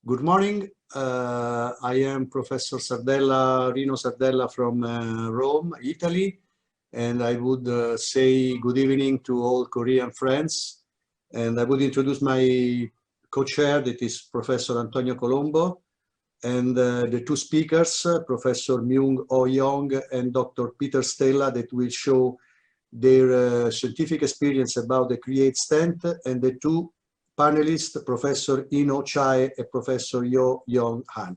Good morning. I am Professor Sardella, Rino Sardella from Rome, Italy, and I would say good evening to all Korean friends. And I would introduce my co-chair, that is Professor Antonio Colombo, and the two speakers, Professor Myung Joo-Yong and Dr. Pieter Stella, that will show their scientific experience about the Cre8 stent, and the two panelists, Professor Chae and Professor Joo-Yong Hahn.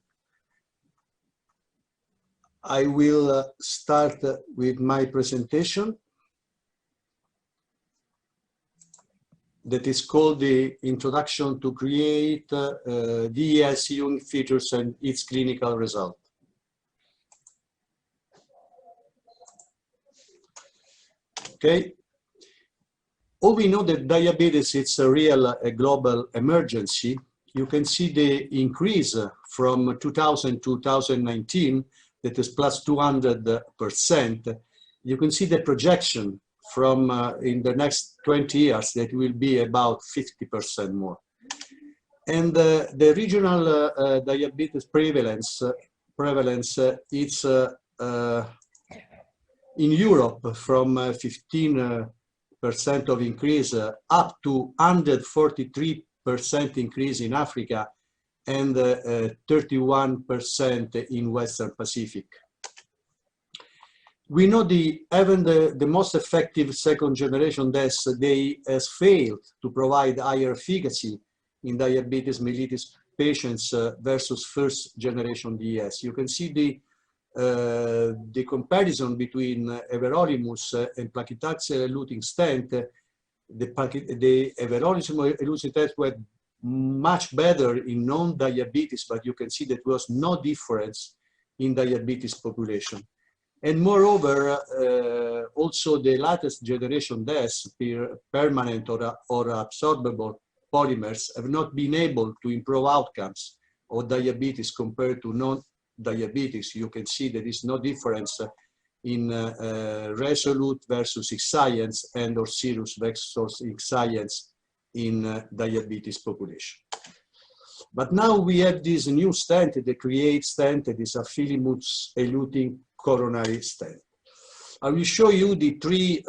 I will start with my presentation that is called the Introduction to Cre8 DES Unique Features and its Clinical Result. Okay. All we know that diabetes is a real global emergency. You can see the increase from 2000 to 2019, that is plus 200%. You can see the projection from in the next 20 years that will be about 50% more. And the regional diabetes prevalence is in Europe from 15% of increase up to 143% increase in Africa and 31% in Western Pacific. We know even the most effective second generation DES, they has failed to provide higher efficacy in diabetes mellitus patients versus first generation DES. You can see the comparison between everolimus and paclitaxel eluting stent. The everolimus eluting stent were much better in non-diabetes, but you can see that there was no difference in diabetes population. And moreover, also the latest generation DES, permanent or absorbable polymers, have not been able to improve outcomes of diabetes compared to non-diabetes. You can see there is no difference in Resolute versus X-Science and or Cirrus versus X-Science in diabetes population. But now we have this new stent, the Cre8 stent, that is Amphilimus eluting coronary stent. I will show you the three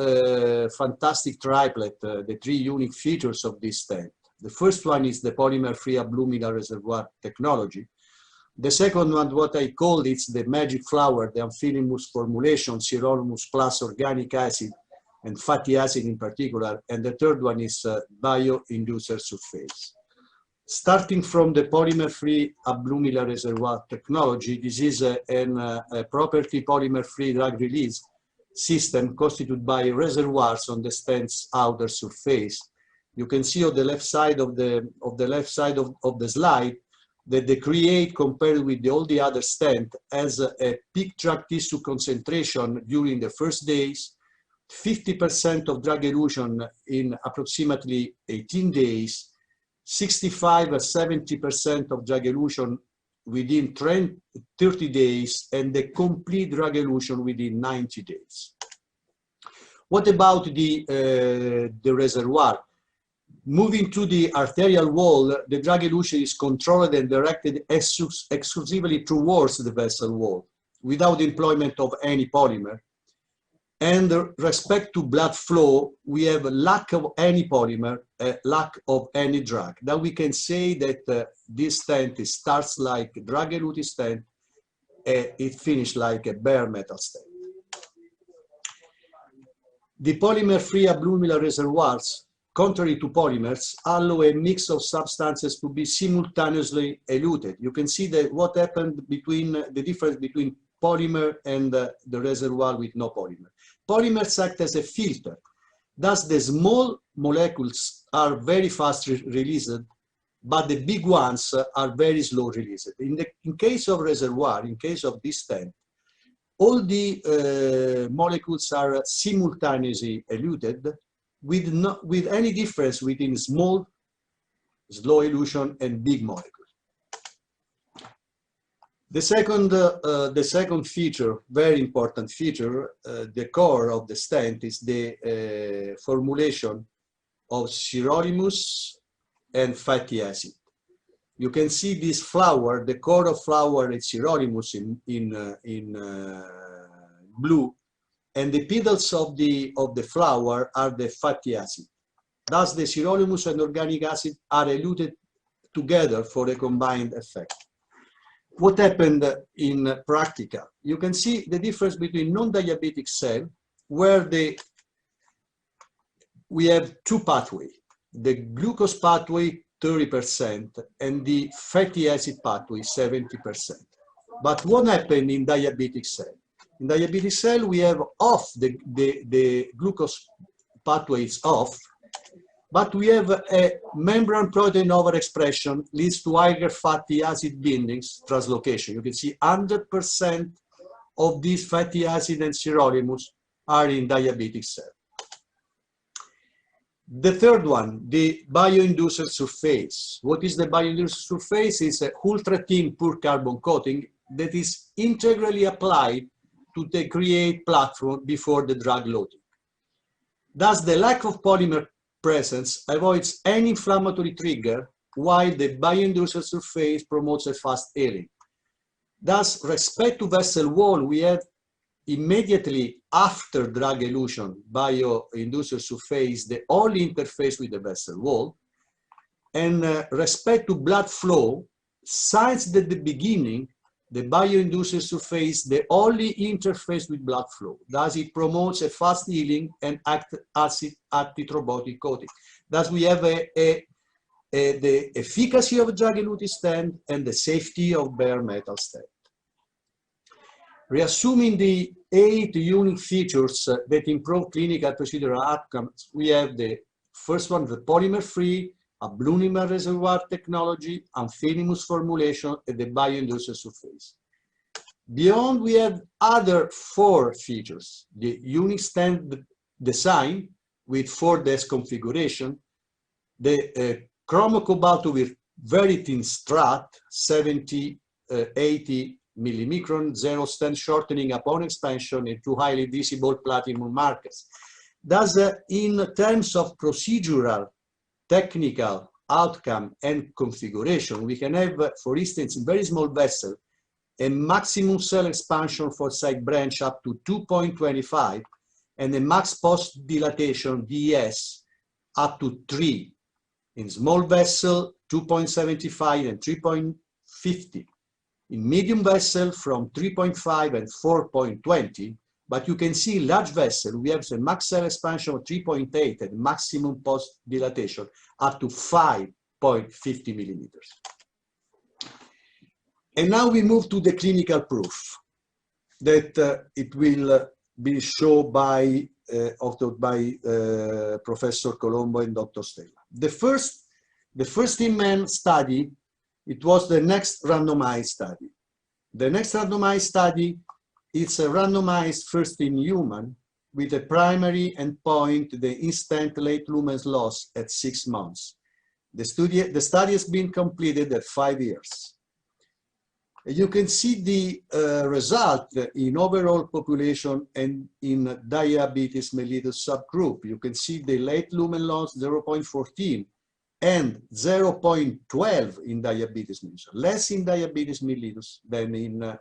fantastic triplet, the three unique features of this stent. The first one is the polymer-free Abluminal reservoir technology. The second one, what I call it's the magic flower, the Amphilimus formulation, sirolimus plus organic acid and fatty acid in particular. And the third one is bio-inducer surface. Starting from the polymer-free Abluminal reservoir technology, this is a property polymer-free drug release system constituted by reservoirs on the stent's outer surface. You can see on the left side of the slide that the Cre8 compared with all the other stent has a peak drug tissue concentration during the first days, 50% of drug elution in approximately 18 days, 65 or 70% of drug elution within 30 days, and the complete drug elution within 90 days. What about the reservoir? Moving to the arterial wall, the drug elution is controlled and directed exclusively towards the vessel wall without employment of any polymer. And respect to blood flow, we have a lack of any polymer, lack of any drug. Now we can say that this stent starts like a drug eluting stent, it finishes like a bare metal stent. The polymer-free Abluminal reservoirs, contrary to polymers, allow a mix of substances to be simultaneously eluted. You can see that what happened between the difference between polymer and the reservoir with no polymer. Polymers act as a filter. Thus, the small molecules are very fast released, but the big ones are very slow released. In case of reservoir, in case of this stent, all the molecules are simultaneously eluted with any difference between small, slow elution and big molecules. The second feature, very important feature, the core of the stent is the formulation of sirolimus and fatty acid. You can see this flower, the core of flower is sirolimus in blue, and the petals of the flower are the fatty acid. Thus, the sirolimus and organic acid are eluted together for a combined effect. What happened in practical? You can see the difference between non-diabetic cell, where we have two pathways, the glucose pathway 30% and the fatty acid pathway 70%. But what happened in diabetic cell? In diabetic cell, we have off the glucose pathway is off, but we have a membrane protein overexpression leads to higher fatty acid bindings, translocation. You can see 100% of these fatty acid and sirolimus are in diabetic cell. The third one, the bioinducer surface. What is the bioinducer surface? It's an ultra-thin pure carbon coating that is integrally applied to the Cre8 platform before the drug loading. Thus, the lack of polymer presence avoids any inflammatory trigger, while the bioinducer surface promotes a fast healing. Thus, respect to vessel wall, we have immediately after drug elution, bioinducer surface, the only interface with the vessel wall. And respect to blood flow, since the beginning, the bioinducer surface, the only interface with blood flow. Thus, it promotes a fast healing and acid antithrombotic coating. Thus, we have the efficacy of drug-eluting stent and the safety of bare metal stent. Reassuming the 8 unique features that improve clinical procedural outcomes, we have the first one, the polymer-free, Abluminal reservoir technology, Amphilimus formulation, and the bioinducer surface. Beyond, we have other 4 features: the unique stent design with 4 desk configuration, the chromocobalt with very thin strut, 70, 80 millimicron, zero stent shortening upon expansion, and 2 highly visible platinum markers. Thus, in terms of procedural, technical outcome and configuration, we can have, for instance, in very small vessel, a maximum cell expansion for side branch up to 2.25 and a max post dilatation DS up to 3. In small vessel, 2.75 and 3.50. In medium vessel, from 3.5 and 4.20. But you can see large vessel, we have the max cell expansion of 3.8 and maximum post dilatation up to 5.50 millimeters. And now we move to the clinical proof that it will be shown by Professor Colombo and Dr. Stella. The first in-man study, it was the next randomized study. The next randomized study, it's a randomized first in human with a primary endpoint, the instant late lumen loss at 6 months. The study has been completed at 5 years. You can see the result in overall population and in diabetes mellitus subgroup. You can see the late lumen loss 0.14 and 0.12 in diabetes mellitus, less in diabetes mellitus than in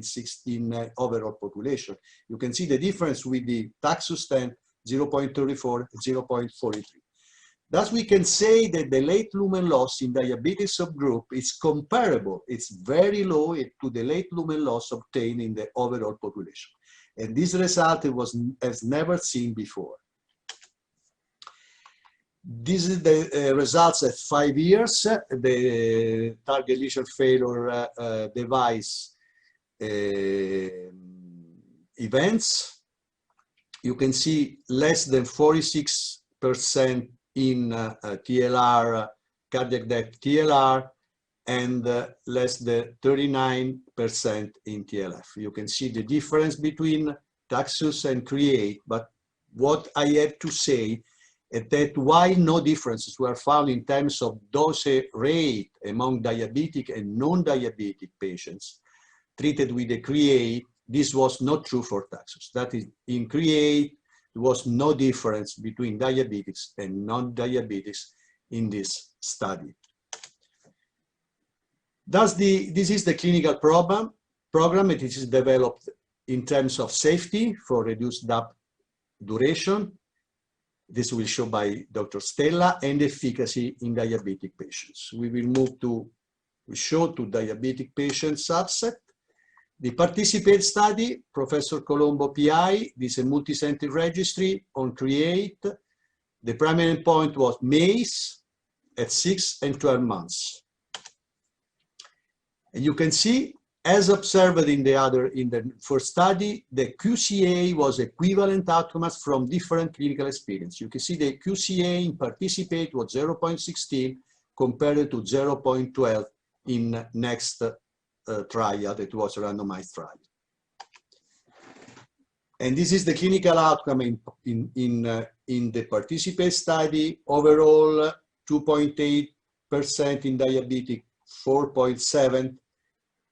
16 overall population. You can see the difference with the Taxus stent 0.34, 0.43. Thus, we can say that the late lumen loss in diabetes subgroup is comparable. It's very low to the late lumen loss obtained in the overall population. And this result has never seen before. This is the results at 5 years. The target lesion failure device events. You can see less than 46% in TLR, cardiac death TLR, and less than 39% in TLF. You can see the difference between Taxus and Cre8, but what I have to say is that while no differences were found in terms of dose rate among diabetic and non-diabetic patients treated with the Cre8, this was not true for Taxus. That is, in Cre8, there was no difference between diabetics and non-diabetics in this study. This is the clinical program. It is developed in terms of safety for reduced DAPT duration. This will show by Dr. Stella, and efficacy in diabetic patients. We will move to show to diabetic patient subset. The participate study, Professor Colombo PI, this is a multi-center registry on Cre8. The primary endpoint was MACE at 6 and 12 months. And you can see, as observed in the first study, the QCA was equivalent outcomes from different clinical experience. You can see the QCA in participate was 0.16 compared to 0.12 in next trial that was a randomized trial. And this is the clinical outcome in the participate study. Overall, 2.8% in diabetic, 4.7%.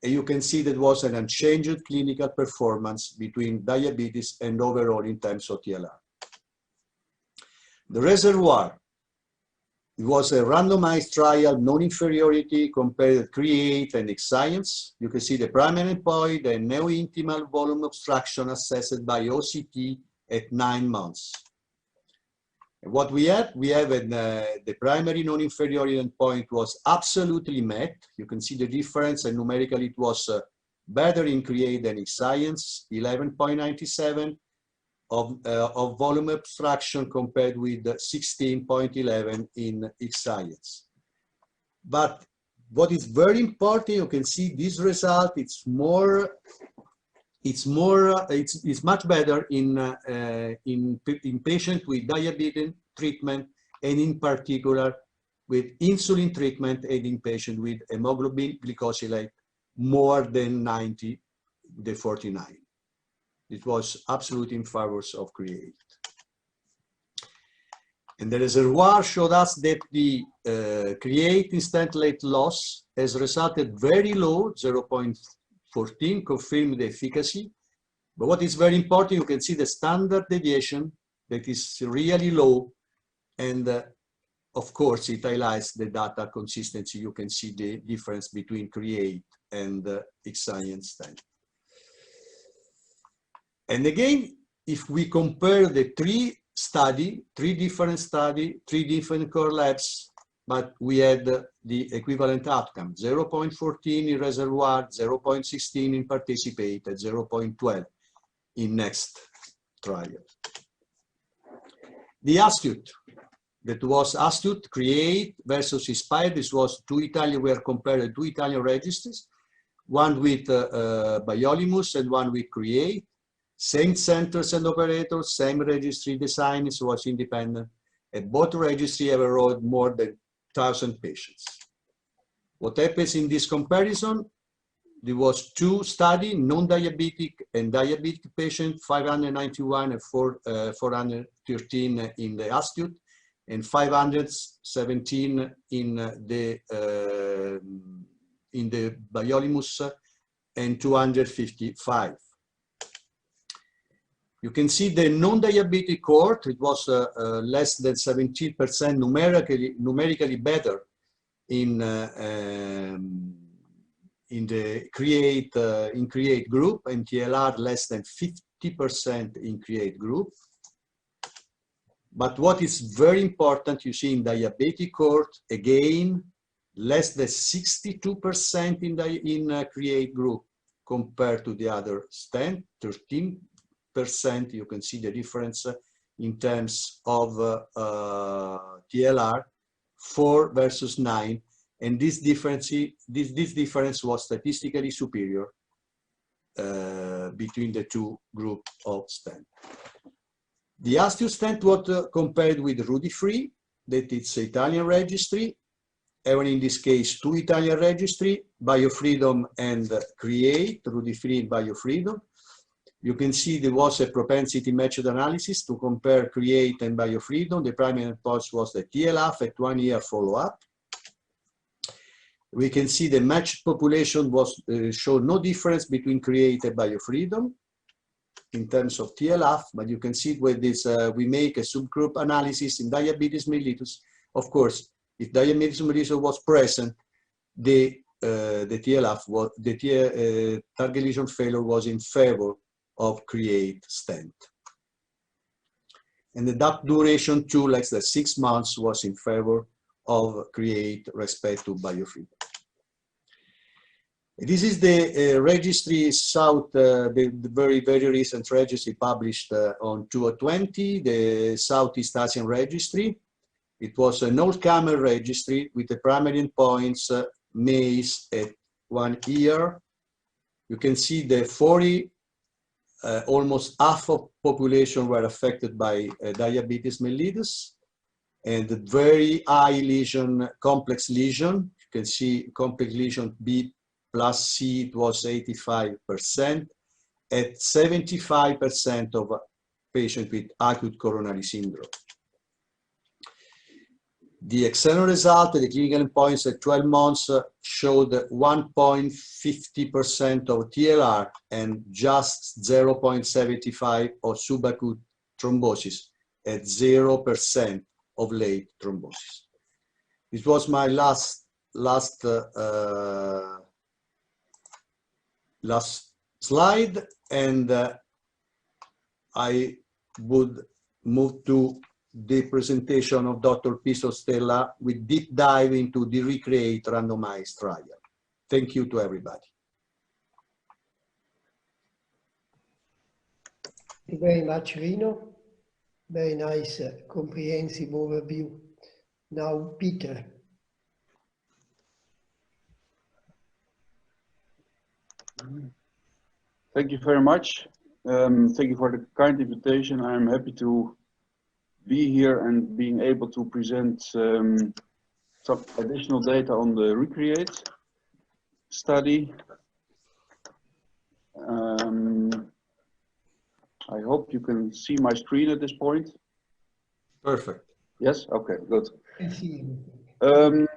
And you can see that was an unchanged clinical performance between diabetes and overall in terms of TLR. The reservoir, it was a randomized trial, non-inferiority compared Cre8 and X-Science. You can see the primary endpoint and neo-intimal volume obstruction assessed by OCT at 9 months. And what we have the primary non-inferiority endpoint was absolutely met. You can see the difference, and numerically it was better in Cre8 than X-Science, 11.97 of volume obstruction compared with 16.11 in X-Science. But what is very important, you can see this result, it's much better in patients with diabetes treatment, and in particular with insulin treatment, and in patients with hemoglobin glycosylate more than 90, the 49. It was absolutely in favor of Cre8. And the reservoir showed us that the Cre8 instant late loss has resulted very low, 0.14, confirmed the efficacy. But what is very important, you can see the standard deviation that is really low. And of course, it highlights the data consistency. You can see the difference between Cre8 and X-Science stent. And again, if we compare the three different core labs, but we had the equivalent outcome, 0.14 in reservoir, 0.16 in participate, and 0.12 in next trial. The Astute, that was Astute, Cre8 versus Inspire. This was we were compared two Italian registries, one with Biolimus and one with Cre8. Same centers and operators, same registry design, so was independent. And both registries have enrolled more than 1,000 patients. What happens in this comparison? There was two studies, non-diabetic and diabetic patients, 591 and 413 in the Astute, and 517 in the Biolimus, and 255. You can see the non-diabetic cohort, it was less than 17% numerically better in the Cre8 group, and TLR less than 50% in Cre8 group. But what is very important, you see in diabetic cohort, again, less than 62% in Cre8 group compared to the other stent, 13%. You can see the difference in terms of TLR, 4 versus 9, and this difference was statistically superior between the two groups of stent. The Astute stent was compared with Rudy-Free, that it's Italian registry, even in this case two Italian registry, BioFreedom and Cre8, Rudy-Free and BioFreedom. You can see there was a propensity matched analysis to compare Cre8 and BioFreedom. The primary endpoint was the TLF at 1 year follow-up. We can see the matched population was showed no difference between Cre8 and BioFreedom in terms of TLF, but you can see with this, we make a subgroup analysis in diabetes mellitus. Of course, if diabetes mellitus was present, the the TLF was, the target lesion failure was in favor of Cre8 stent. And the DAPT duration too, like the 6 months, was in favor of Cre8 respect to biofilm. This is the registry South, the very recent registry published on 2020, the Southeast Asian Registry. It was an all-comer registry with the primary endpoints MACE at 1 year. You can see the 40, almost half of population were affected by diabetes mellitus, and the very high lesion, complex lesion. You can see complex lesion B plus C, it was 85%, at 75% of patients with acute coronary syndrome. The external result, the clinical endpoints at 12 months showed 1.50% of TLR and just 0.75 of subacute thrombosis at 0% of late thrombosis. This was my last slide, and I would move to the presentation of Dr. Pieter Stella with deep dive into the Cre8 randomized trial. Thank you to everybody. Thank you very much, Rino. Very nice, comprehensive overview. Now, Pieter. Thank you very much. Thank you for the kind invitation. I'm happy to be here and being able to present some additional data on the Cre8 study. I hope you can see my screen at this point. Perfect. Yes? Okay, good. I see. I'm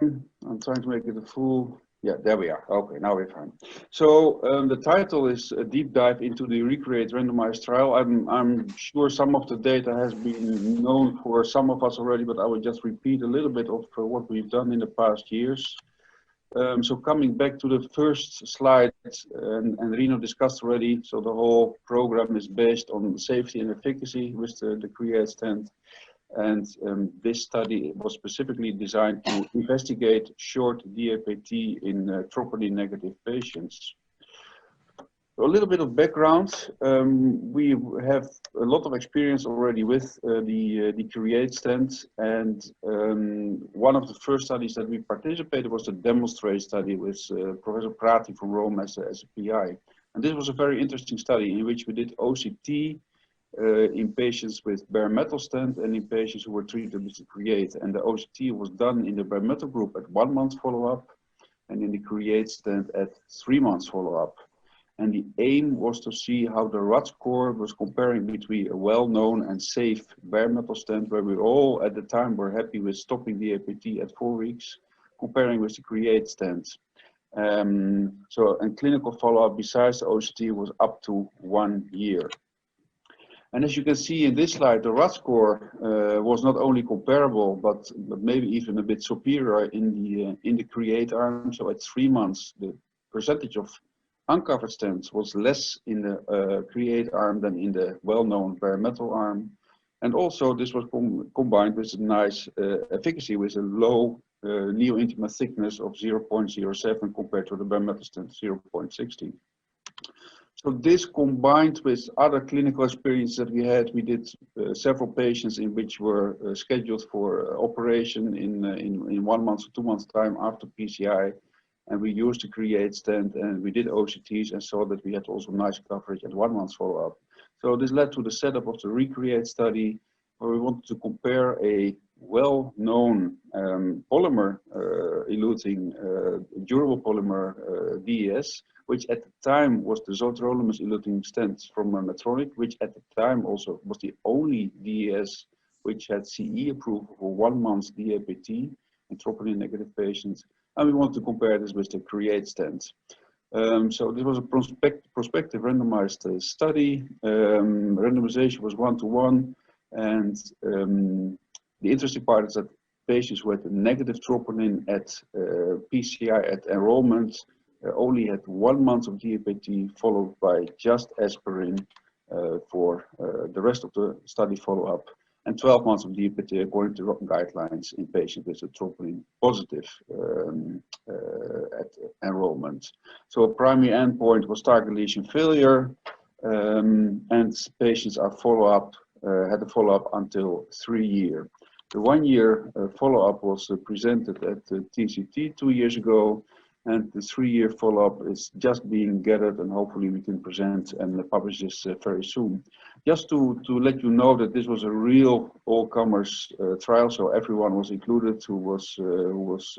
trying to make it a full. Yeah, there we are. Okay, now we're fine. So the title is a deep dive into the Cre8 randomized trial. I'm sure some of the data has been known for some of us already, but I will just repeat a little bit of what we've done in the past years. So coming back to the first slide, and Rino discussed already, so the whole program is based on safety and efficacy with the Cre8 stent. And this study was specifically designed to investigate short DAPT in troponin negative patients. So a little bit of background. We have a lot of experience already with the Cre8 stent, and one of the first studies that we participated was the demonstrate study with Professor Prati from Rome as a PI. And this was a very interesting study in which we did OCT in patients with bare metal stent and in patients who were treated with the Cre8. And the OCT was done in the bare metal group at 1 month follow-up and in the Cre8 stent at 3 months follow-up. And the aim was to see how the RUT score was comparing between a well-known and safe bare metal stent, where we all at the time were happy with stopping the APT at 4 weeks, comparing with the Cre8 stent. And clinical follow-up besides the OCT was up to 1 year. And as you can see in this slide, the RUT score was not only comparable, but maybe even a bit superior in the Cre8 arm. So at 3 months, the percentage of uncovered stents was less in the Cre8 arm than in the well-known bare metal arm. And also this was combined with a nice efficacy with a low neo-intima thickness of 0.07 compared to the bare metal stent 0.16. So this combined with other clinical experience that we had, we did several patients in which were scheduled for operation in 1 month or 2 months time after PCI. And we used the Cre8 stent and we did OCTs and saw that we had also nice coverage at 1 month follow-up. So this led to the setup of the Cre8 study, where we wanted to compare a well-known polymer eluting durable polymer DES, which at the time was the Zoetromelus eluting stent from Medtronic, which at the time also was the only DES which had CE approval for 1 month DAPT in troponin negative patients. And we want to compare this with the Cre8 stent. So this was a prospective randomized study. Randomization was 1-to-1. And the interesting part is that patients with negative troponin at PCI at enrollment only had 1 month of DAPT followed by just aspirin for the rest of the study follow-up, and 12 months of DAPT according to guidelines in patients with a troponin positive at enrollment. So a primary endpoint was target lesion failure, and patients are had a follow-up until 3 years. The 1 year follow-up was presented at TCT 2 years ago, and the 3 year follow-up is just being gathered, and hopefully we can present and publish this very soon. Just to let you know that this was a real all-comers trial, so everyone was included who was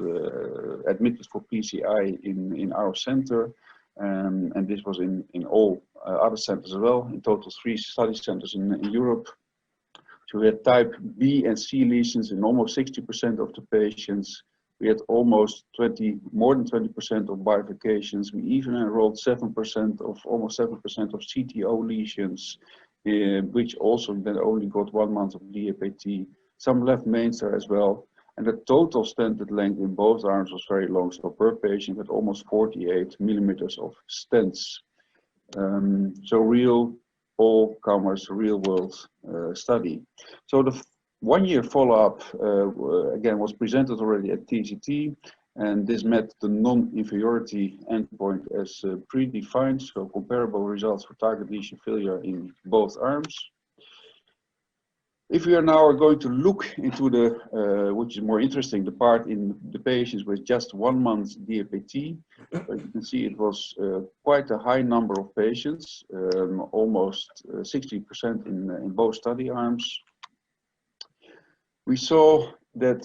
admitted for PCI in our center, and this was in all other centers as well, in total 3 study centers in Europe. So we had type B and C lesions in almost 60% of the patients. We had almost more than 20% of bifurcations. We even enrolled almost 7% of CTO lesions, which also then only got 1 month of DAPT. Some left mainstem as well. And the total stented length in both arms was very long. So per patient had almost 48 millimeters of stents. So real all-comers, real-world study. So the 1 year follow-up again was presented already at TCT, and this met the non-inferiority endpoint as predefined, so comparable results for target lesion failure in both arms. If we are now going to look into the, which is more interesting, the part in the patients with just 1 month DAPT, you can see it was quite a high number of patients, almost 60% in both study arms. We saw that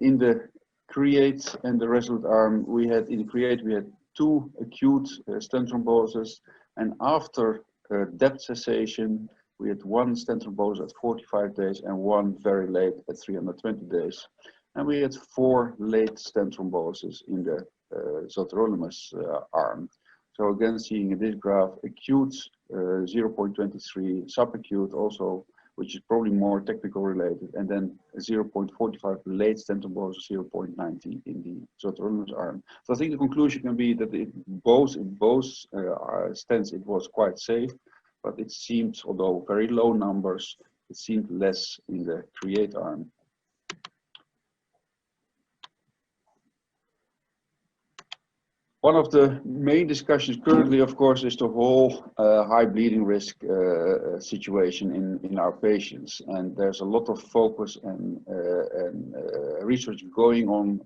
in the Cre8 and the Resolute arm, in the Cre8 we had 2 acute stent thromboses, and after DAPT cessation, we had 1 stent thrombosis at 45 days and 1 very late at 320 days. And we had 4 late stent thromboses in the Soterolemus arm. So again, seeing in this graph, acute 0.23, subacute also, which is probably more technical related, and then 0.45 late stent thrombosis, 0.90 in the Soterolemus arm. So I think the conclusion can be that in both stents it was quite safe, but it seemed, although very low numbers, it seemed less in the Cre8 arm. One of the main discussions currently, of course, is the whole high bleeding risk situation in our patients. And there's a lot of focus and research going on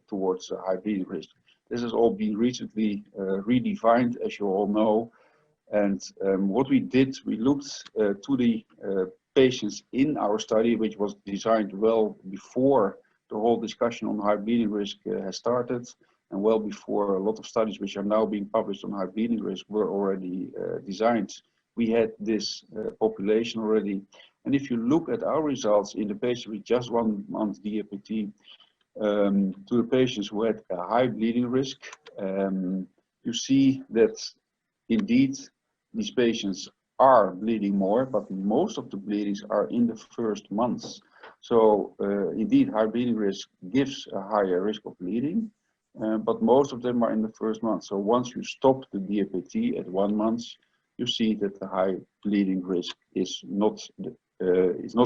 towards high bleeding risk. This has all been recently redefined, as you all know. And what we did, we looked to the patients in our study, which was designed well before the whole discussion on high bleeding risk has started, and well before a lot of studies which are now being published on high bleeding risk were already designed. We had this population already. And if you look at our results in the patients with just 1 month DAPT, to the patients who had a high bleeding risk, you see that indeed these patients are bleeding more, but most of the bleedings are in the first months. So indeed, high bleeding risk gives a higher risk of bleeding, but most of them are in the first month. So once you stop the DAPT at 1 month, you see that the high bleeding risk is not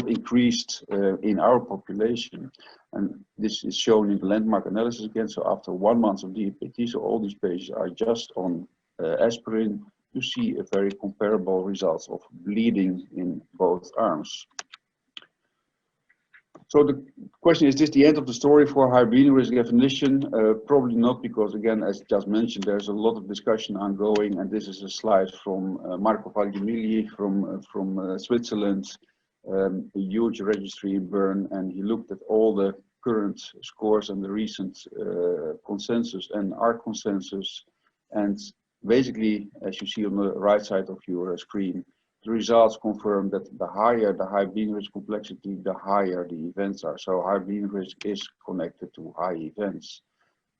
increased in our population. And this is shown in the landmark analysis again. So after 1 month of DAPT, so all these patients are just on aspirin, you see a very comparable results of bleeding in both arms. So the question is this the end of the story for high bleeding risk definition? Probably not, because again, as just mentioned, there's a lot of discussion ongoing, and this is a slide from Marco Falgimilli from Switzerland, a huge registry in Bern, and he looked at all the current scores and the recent consensus and our consensus, and basically, as you see on the right side of your screen, the results confirm that the higher the high bleeding risk complexity, the higher the events are. So high bleeding risk is connected to high events.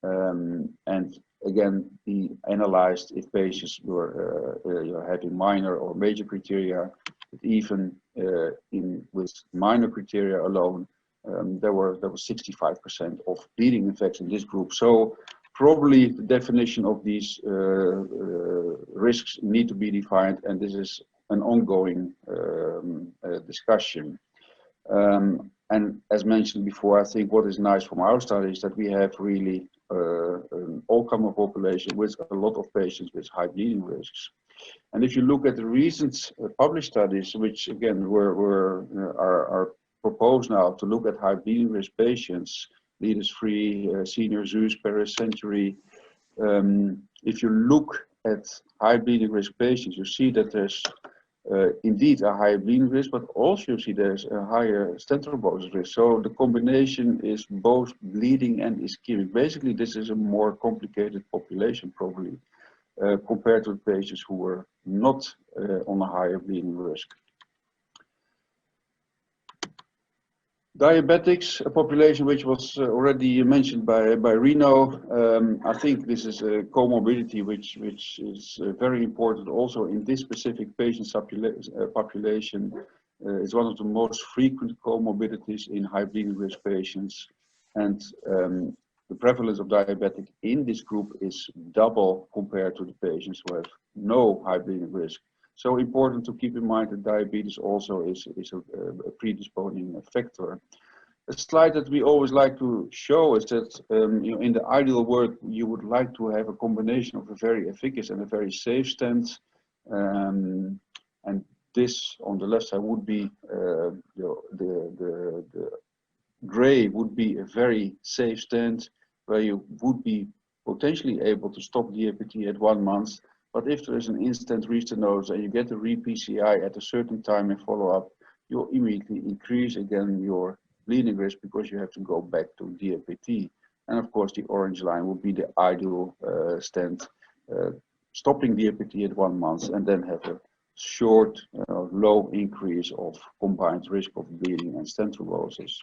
And again, he analyzed if patients were having minor or major criteria, but even with minor criteria alone, there was 65% of bleeding effects in this group. So probably the definition of these risks need to be defined, and this is an ongoing discussion. And as mentioned before, I think what is nice from our study is that we have really an all-comer population with a lot of patients with high bleeding risks. And if you look at the recent published studies, which again are proposed now to look at high bleeding risk patients, leaders-free, senior Zeus, Century. If you look at high bleeding risk patients, you see that there's indeed a higher bleeding risk, but also you see there's a higher stent thrombosis risk. So the combination is both bleeding and ischemic. Basically, this is a more complicated population probably compared to the patients who were not on a higher bleeding risk. Diabetics, a population which was already mentioned by Rino. I think this is a comorbidity which is very important also in this specific patient population. It's one of the most frequent comorbidities in high bleeding risk patients, and the prevalence of diabetic in this group is double compared to the patients who have no high bleeding risk. So important to keep in mind that diabetes also is a predisposing factor. A slide that we always like to show is that in the ideal world, you would like to have a combination of a very efficacious and a very safe stent. And this on the left side would be the gray would be a very safe stent where you would be potentially able to stop DAPT at 1 month. But if there is an instant restenosis and you get a re-PCI at a certain time in follow-up, you'll immediately increase again your bleeding risk because you have to go back to DAPT. And of course, the orange line would be the ideal stent, stopping DAPT at 1 month and then have a short, low increase of combined risk of bleeding and stent thrombosis.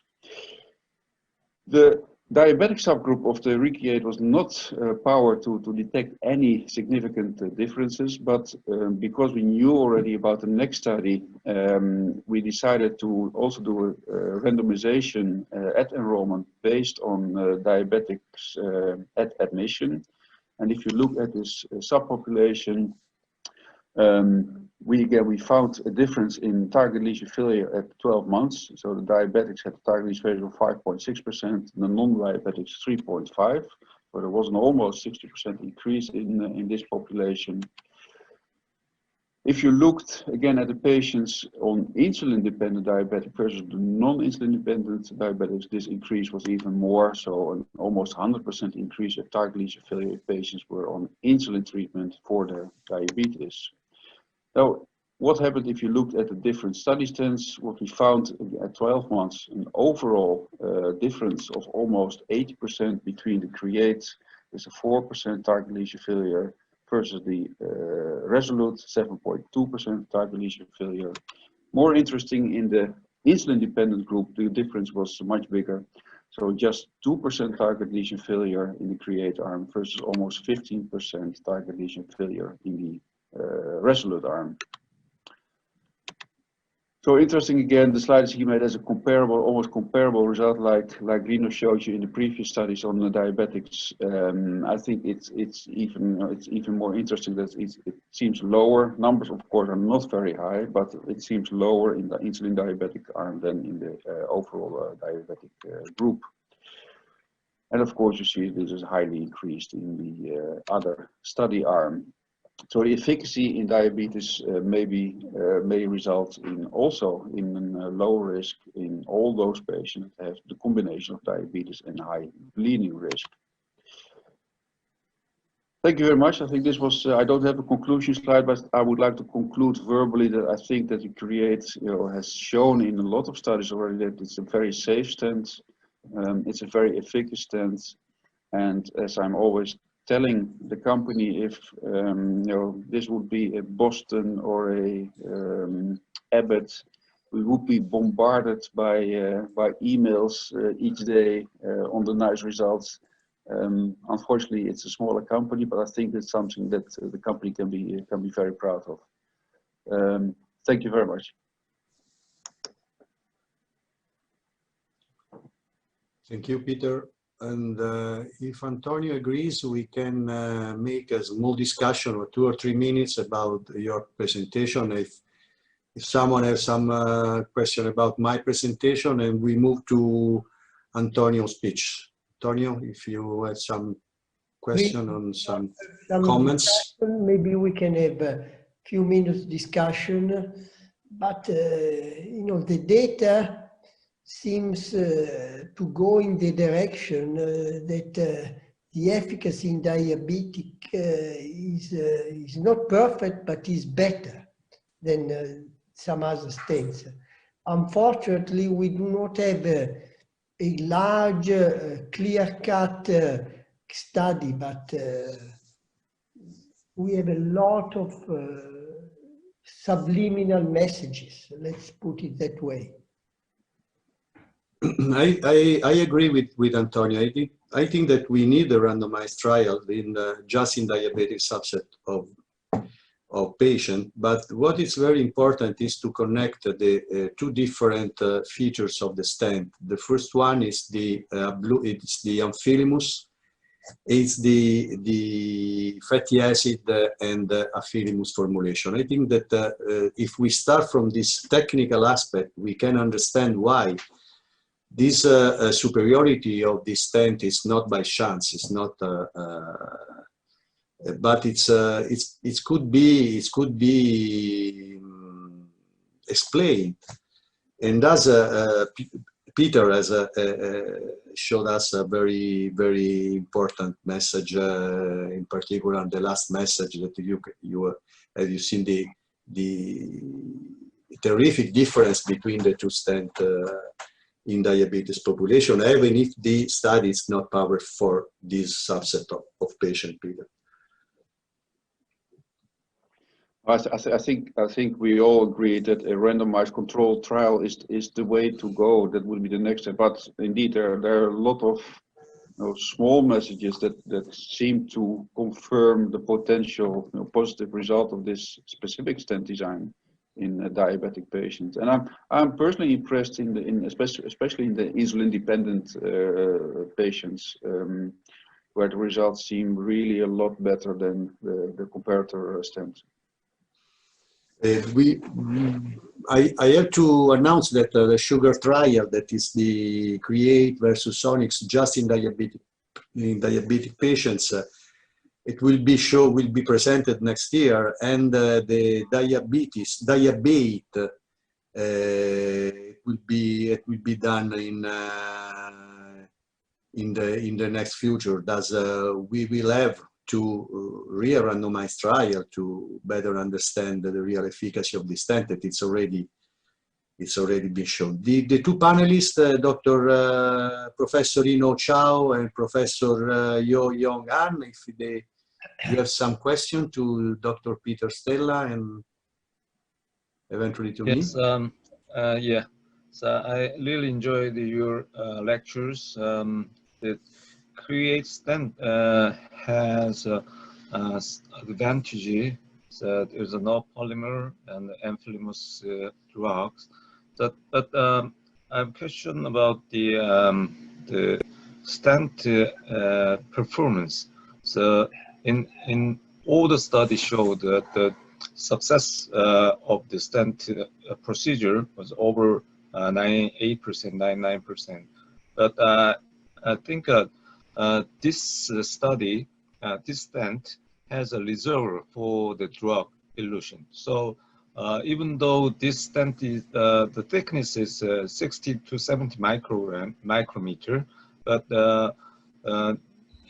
The diabetic subgroup of the Cre8 was not powered to detect any significant differences, but because we knew already about the next study, we decided to also do a randomization at enrollment based on diabetics at admission. And if you look at this subpopulation, we found a difference in target lesion failure at 12 months. So the diabetics had a target lesion failure of 5.6%, the non-diabetics 3.5%. So there was an almost 60% increase in this population. If you looked again at the patients on insulin-dependent diabetic versus the non-insulin-dependent diabetics, this increase was even more. So an almost 100% increase of target lesion failure if patients were on insulin treatment for their diabetes. Now, what happened if you looked at the different study stents? What we found at 12 months, an overall difference of almost 80% between the Cre8 with a 4% target lesion failure versus the Resolute 7.2% target lesion failure. More interesting, in the insulin-dependent group, the difference was much bigger. So just 2% target lesion failure in the Cre8 arm versus almost 15% target lesion failure in the Resolute arm. So interesting again, the slides he made as a comparable, almost comparable result like Rino showed you in the previous studies on the diabetics. I think it's even more interesting that it seems lower. Numbers of course are not very high, but it seems lower in the insulin diabetic arm than in the overall diabetic group. And of course you see this is highly increased in the other study arm. So the efficacy in diabetes may result in also in a low risk in all those patients that have the combination of diabetes and high bleeding risk. Thank you very much. I think this was, I don't have a conclusion slide, but I would like to conclude verbally that I think that the Cre8 has shown in a lot of studies already that it's a very safe stent, it's a very efficacious stent, and as I'm always telling the company, if this would be a Boston or a Abbott, we would be bombarded by emails each day on the nice results. Unfortunately, it's a smaller company, but I think it's something that the company can be very proud of. Thank you very much. Thank you, Peter. And if Antonio agrees, we can make a small discussion of 2 or 3 minutes about your presentation. If someone has some question about my presentation, and we move to Antonio's speech. Antonio, if you have some question on some comments. Maybe we can have a few minutes discussion, but you know, the data seems to go in the direction that the efficacy in diabetic is not perfect, but is better than some other stents. Unfortunately, we do not have a large, clear-cut study, but we have a lot of subliminal messages, let's put it that way. I agree with Antonio. I think that we need a randomized trial in just in diabetic subset of patient. But what is very important is to connect the 2 different features of the stent. The first one is the Amphilimus. It's the fatty acid and Amphilimus formulation. I think that if we start from this technical aspect, we can understand why this superiority of this stent is not by chance. It's not, but it could be explained. And as Peter has showed us a very important message, in particular the last message that you've seen the terrific difference between the 2 stents in diabetes population, even if the study is not powered for this subset of patient, Peter. I think we all agree that a randomized controlled trial is the way to go. That would be the next step. But indeed, there are a lot of small messages that seem to confirm the potential positive result of this specific stent design in diabetic patients. And I'm personally impressed especially in the insulin-dependent patients, where the results seem really a lot better than the comparator stent. I have to announce that the sugar trial, that is the Cre8 versus Onyx just in diabetic patients, it will be presented next year, and the diabete it will be done in the next future. Thus, we will have to real randomized trial to better understand the real efficacy of the stent. That it's already been shown. The 2 panelists, Dr. Professor Ino Chow and Professor Joo-Yong Hahn, if you have some question to Dr. Pieter, Stella, and eventually to me. Yeah. So I really enjoyed your lectures. The Cre8 stent has advantage. So there's no polymer and Amphilimus drugs. But I have a question about the stent performance. So in all the studies showed that the success of the stent procedure was over 98%, 99%. But I think this study, this stent has a reserve for the drug elution. So even though this stent is the thickness is 60 to 70 micrometer, but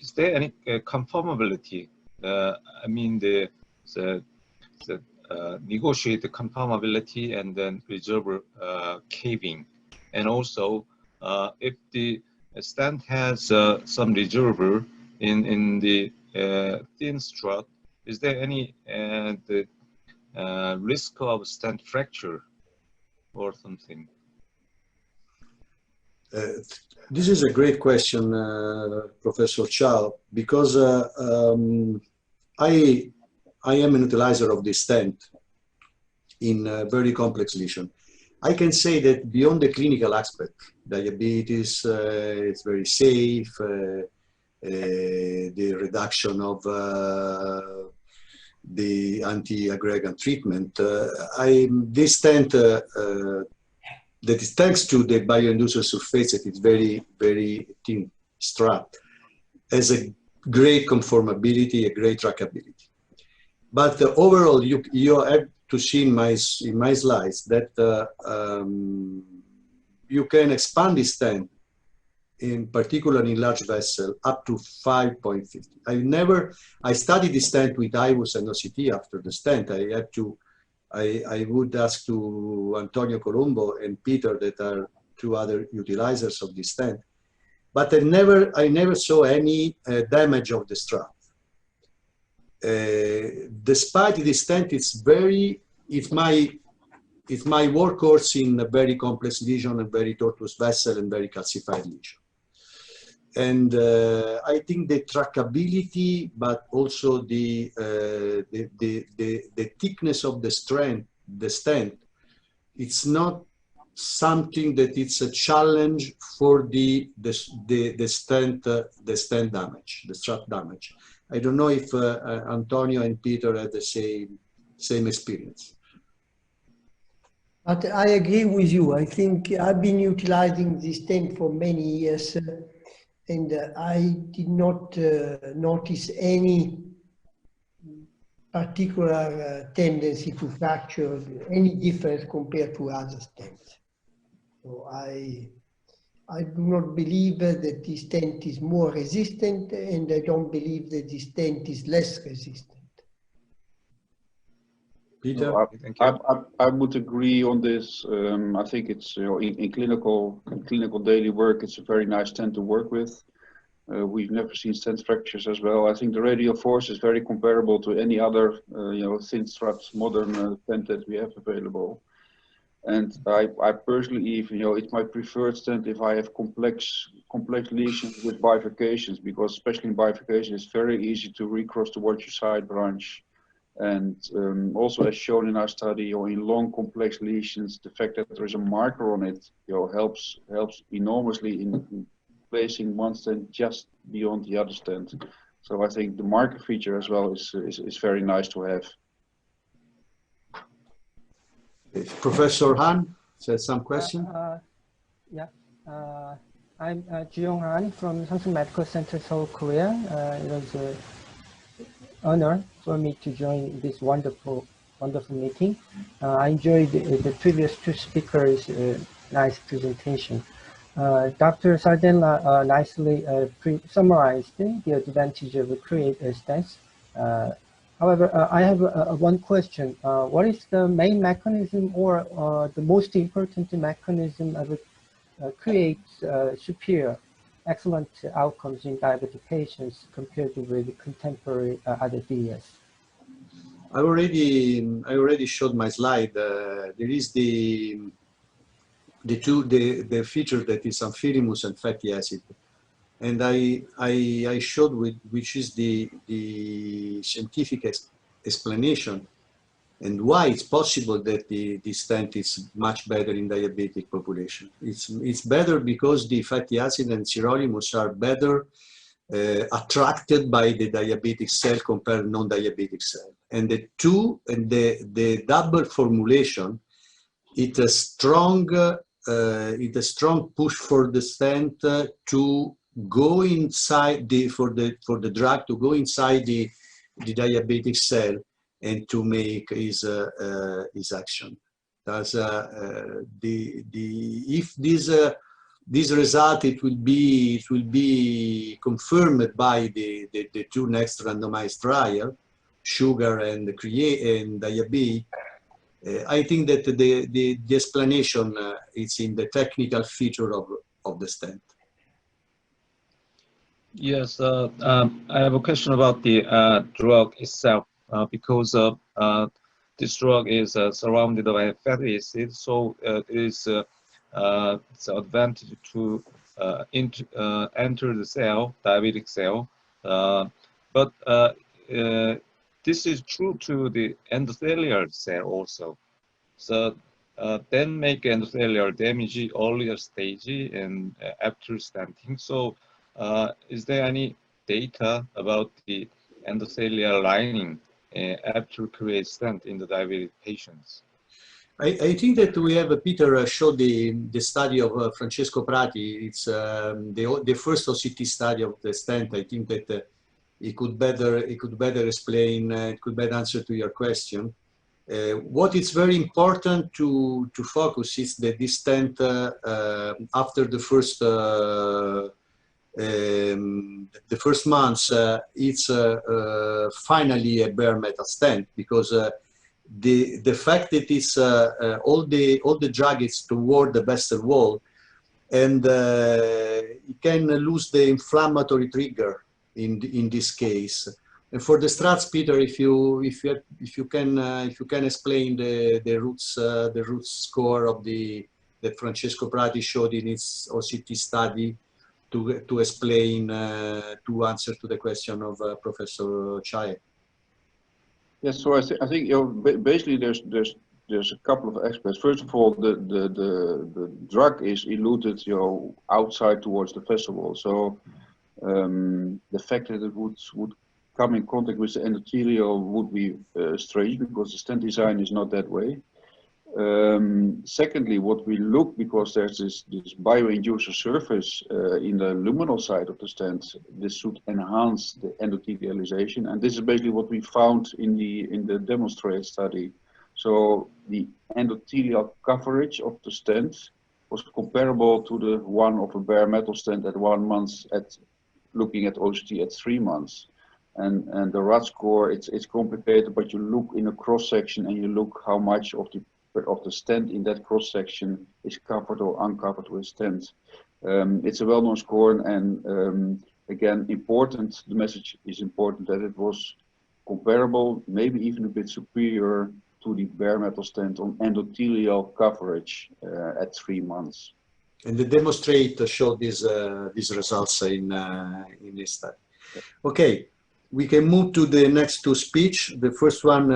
is there any conformability? I mean the negotiate the conformability and then reserve caving, and also if the stent has some reservoir in the thin strut, is there any the risk of stent fracture or something? This is a great question, Professor Chow, because I am an utilizer of this stent in very complex lesion. I can say that beyond the clinical aspect, diabetes is very safe, the reduction of the anti-aggregant treatment. This stent, that is thanks to the bioinducer surface that is very, very thin strap, has a great conformability, a great trackability. But overall, you have to see in my slides that you can expand this stent, in particular in large vessel, up to 5.50. I studied this stent with IVUS and OCT after the stent. I would ask to Antonio Colombo and Pieter, that are two other utilizers of this stent, but I never saw any damage of the strap. Despite this stent, it's my workhorse in a very complex lesion, a very tortuous vessel, and very calcified lesion. And I think the trackability, but also the thickness of the stent, it's not something that it's a challenge for the stent damage, the strap damage. I don't know if Antonio and Pieter had the same experience. But I agree with you. I think I've been utilizing this stent for many years, and I did not notice any particular tendency to fracture, any difference compared to other stents. So I do not believe that this stent is more resistant, and I don't believe that this stent is less resistant. Peter? I would agree on this. I think it's, in clinical daily work, it's a very nice stent to work with. We've never seen stent fractures as well. I think the radial force is very comparable to any other, thin straps modern stent that we have available. And I personally even, it's my preferred stent if I have complex lesions with bifurcations, because especially in bifurcation, it's very easy to recross towards your side branch. And also, as shown in our study, in long complex lesions, the fact that there is a marker on it, helps enormously in placing one stent just beyond the other stent. So I think the marker feature as well is very nice to have. Professor Hahn says some question. I'm Jeong from Samsung Medical Center, Seoul, Korea. It was an honor for me to join this wonderful meeting. I enjoyed the previous two speakers' nice presentation. Dr. Sardella nicely summarized the advantage of Cre8 stents. However, I have one question. What is the main mechanism or the most important mechanism of Cre8's superior, excellent outcomes in diabetic patients compared with contemporary other DES? I already showed my slide. There is the feature that is Amphilimus and fatty acid. And I showed which is the scientific explanation and why it's possible that the stent is much better in diabetic population. It's better because the fatty acid and sirolimus are better attracted by the diabetic cell compared to non-diabetic cell. And the double formulation, it's a strong push for the stent to go inside for the drug to go inside the diabetic cell and to make his action. That's if this result it will be confirmed by the two next randomized trial, sugar and Cre8 and diabetes. I think that the explanation is in the technical feature of the stent. Yes, I have a question about the drug itself, because this drug is surrounded by fatty acid, so it is it's an advantage to enter the cell, diabetic cell, but this is true to the endothelial cell also. So then make endothelial damage earlier stage and after stenting. So is there any data about the endothelial lining after Cre8 stent in the diabetic patients? I think that we have Pieter showed the study of Francesco Prati. It's the first OCT study of the stent. I think that it could better explain, it could better answer to your question. What is very important to focus is that this stent after the first months it's finally a bare metal stent, because the fact that it's all the drug is toward the vessel wall, and it can lose the inflammatory trigger in this case. And for the struts, Pieter, if you can explain the roots score of that Francesco Prati showed in his OCT study to explain to answer to the question of Professor Chae. Yes, so I think basically there's a couple of aspects. First of all, the drug is eluted outside towards the vessel wall. So the fact that it would come in contact with the endothelial would be strange, because the stent design is not that way. Secondly, what we look, because there's this bioinducer surface in the luminal side of the stent, this should enhance the endothelialization, and this is basically what we found in the demonstrate study. So the endothelial coverage of the stent was comparable to the one of a bare metal stent at 1 month, looking at OCT at 3 months. And the RAD score, it's complicated, but you look in a cross section and you look how much of the stent in that cross section is covered or uncovered with stent. It's a well-known score, and again, important. The message is important that it was comparable, maybe even a bit superior to the bare metal stent on endothelial coverage at 3 months. And the demonstrate showed these results in this study. Okay. We can move to the next two speech. The first one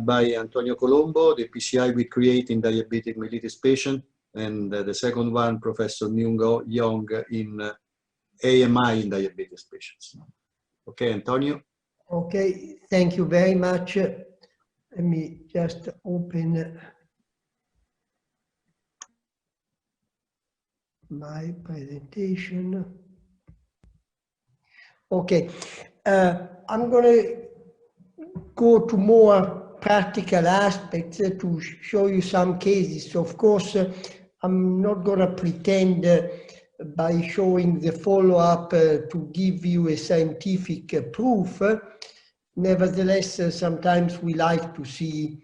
by Antonio Colombo, the PCI with Cre8 in diabetic mellitus patient, and the second one, Professor Myung in AMI in diabetes patients. Okay, Antonio. Okay, thank you very much. Let me just open my presentation. Okay. I'm going to go to more practical aspects to show you some cases. So of course, I'm not going to pretend by showing the follow-up to give you a scientific proof. Nevertheless, sometimes we like to see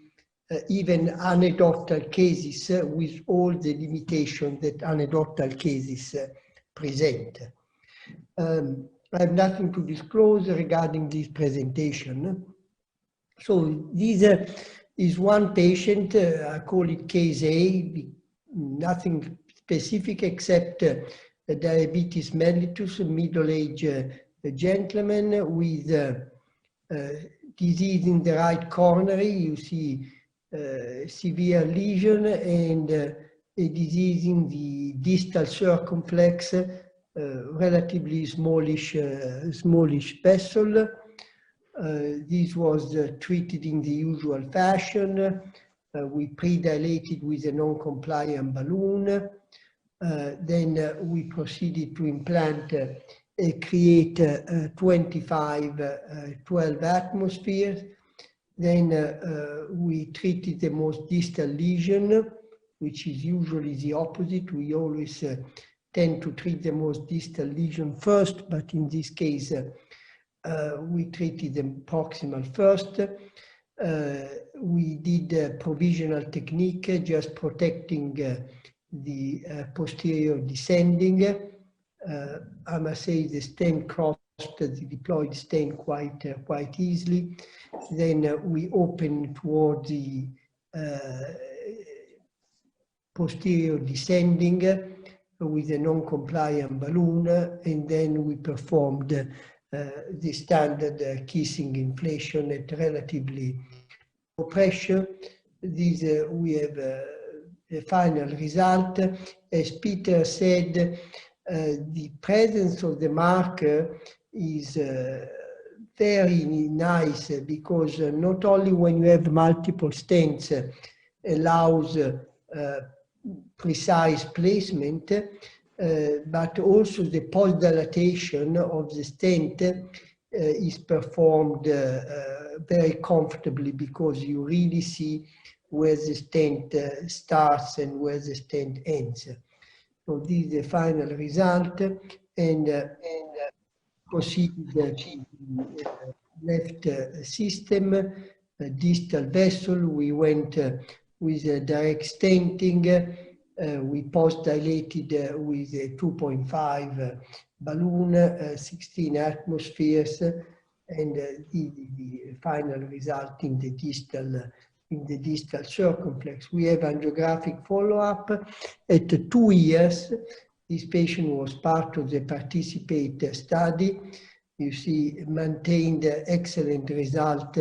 even anecdotal cases with all the limitations that anecdotal cases present. I have nothing to disclose regarding this presentation. So this is one patient, I call it case A, nothing specific except diabetes mellitus, middle-aged gentleman with disease in the right coronary. You see severe lesion and a disease in the distal circumflex, relatively smallish vessel. This was treated in the usual fashion. We pre-dilated with a non-compliant balloon. Then we proceeded to implant a Cre8 25 12 atmospheres. Then we treated the most distal lesion, which is usually the opposite. We always tend to treat the most distal lesion first, but in this case, we treated the proximal first. We did a provisional technique, just protecting the posterior descending. I must say the stent crossed the deployed stent quite easily. Then we opened toward the posterior descending with a non-compliant balloon, and then we performed the standard kissing inflation at relatively low pressure. These we have final result. As Pieter said, the presence of the marker is very nice because not only when you have multiple stents allows precise placement, but also the post-dilatation of the stent is performed very comfortably because you really see where the stent starts and where the stent ends. So this is the final result, and proceed to the left system, distal vessel. We went with a direct stenting. We post-dilated with a 2.5 balloon, 16 atmospheres, and the final result in the distal circumflex. We have angiographic follow-up at 2 years. This patient was part of the participate study. You see maintained excellent result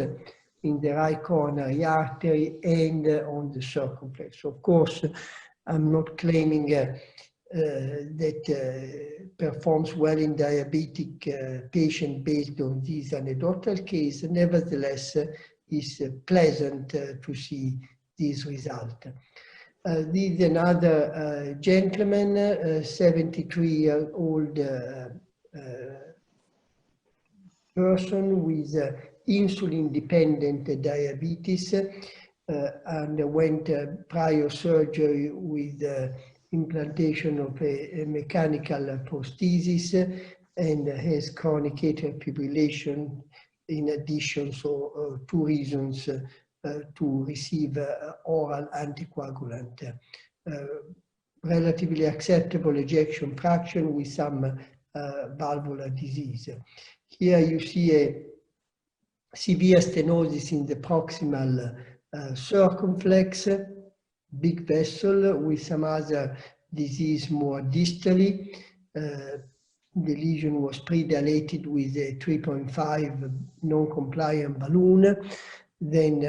in the right coronary artery and on the circumflex. Of course, I'm not claiming that performs well in diabetic patient based on this anecdotal case. Nevertheless, it's pleasant to see this result. This is another gentleman, 73-year-old person with insulin-dependent diabetes, underwent prior surgery with implantation of a mechanical prosthesis and has chronic atrial fibrillation in addition. So 2 reasons to receive oral anticoagulant. Relatively acceptable ejection fraction with some valvular disease. Here you see a severe stenosis in the proximal circumflex, big vessel with some other disease more distally. The lesion was pre-dilated with a 3.5 non-compliant balloon. Then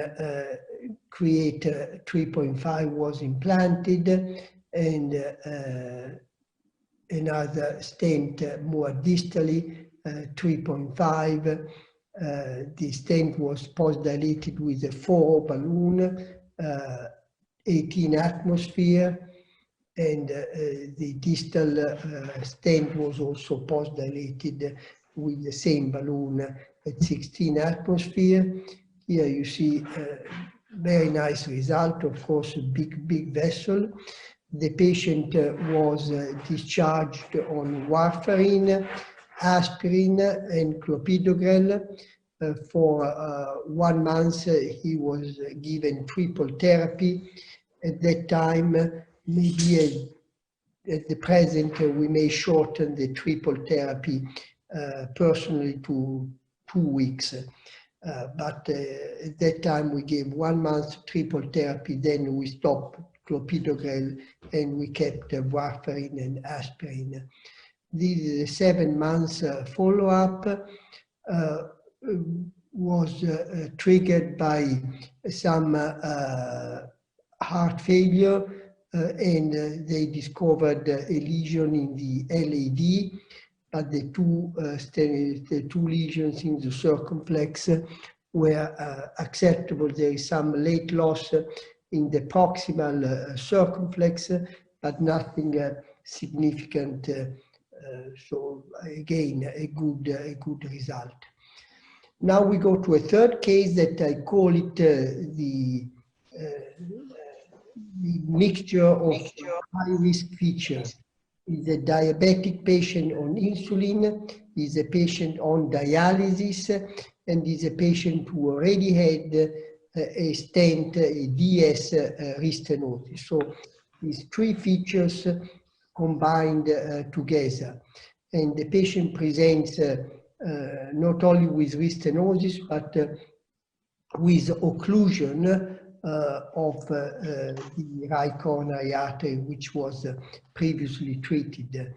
Cre8 3.5 was implanted, and another stent more distally, 3.5. The stent was post-dilated with a 4 balloon, 18 atmosphere, and the distal stent was also post-dilated with the same balloon at 16 atmosphere. Here you see very nice result, of course, a big vessel. The patient was discharged on warfarin, aspirin, and clopidogrel. For 1 month, he was given triple therapy. At that time, maybe at the present, we may shorten the triple therapy personally to 2 weeks. But at that time, we gave 1 month triple therapy, then we stopped clopidogrel and we kept warfarin and aspirin. This is a 7 months follow-up. Was triggered by some heart failure, and they discovered a lesion in the LAD, but the two lesions in the circumflex were acceptable. There is some late loss in the proximal circumflex, but nothing significant. So again, a good result. Now we go to a third case that I call it the mixture of high-risk features. Is a diabetic patient on insulin, is a patient on dialysis, and is a patient who already had a stent, a DS restenosis. So these 3 features combined together. And the patient presents not only with restenosis, but with occlusion of the right coronary artery, which was previously treated.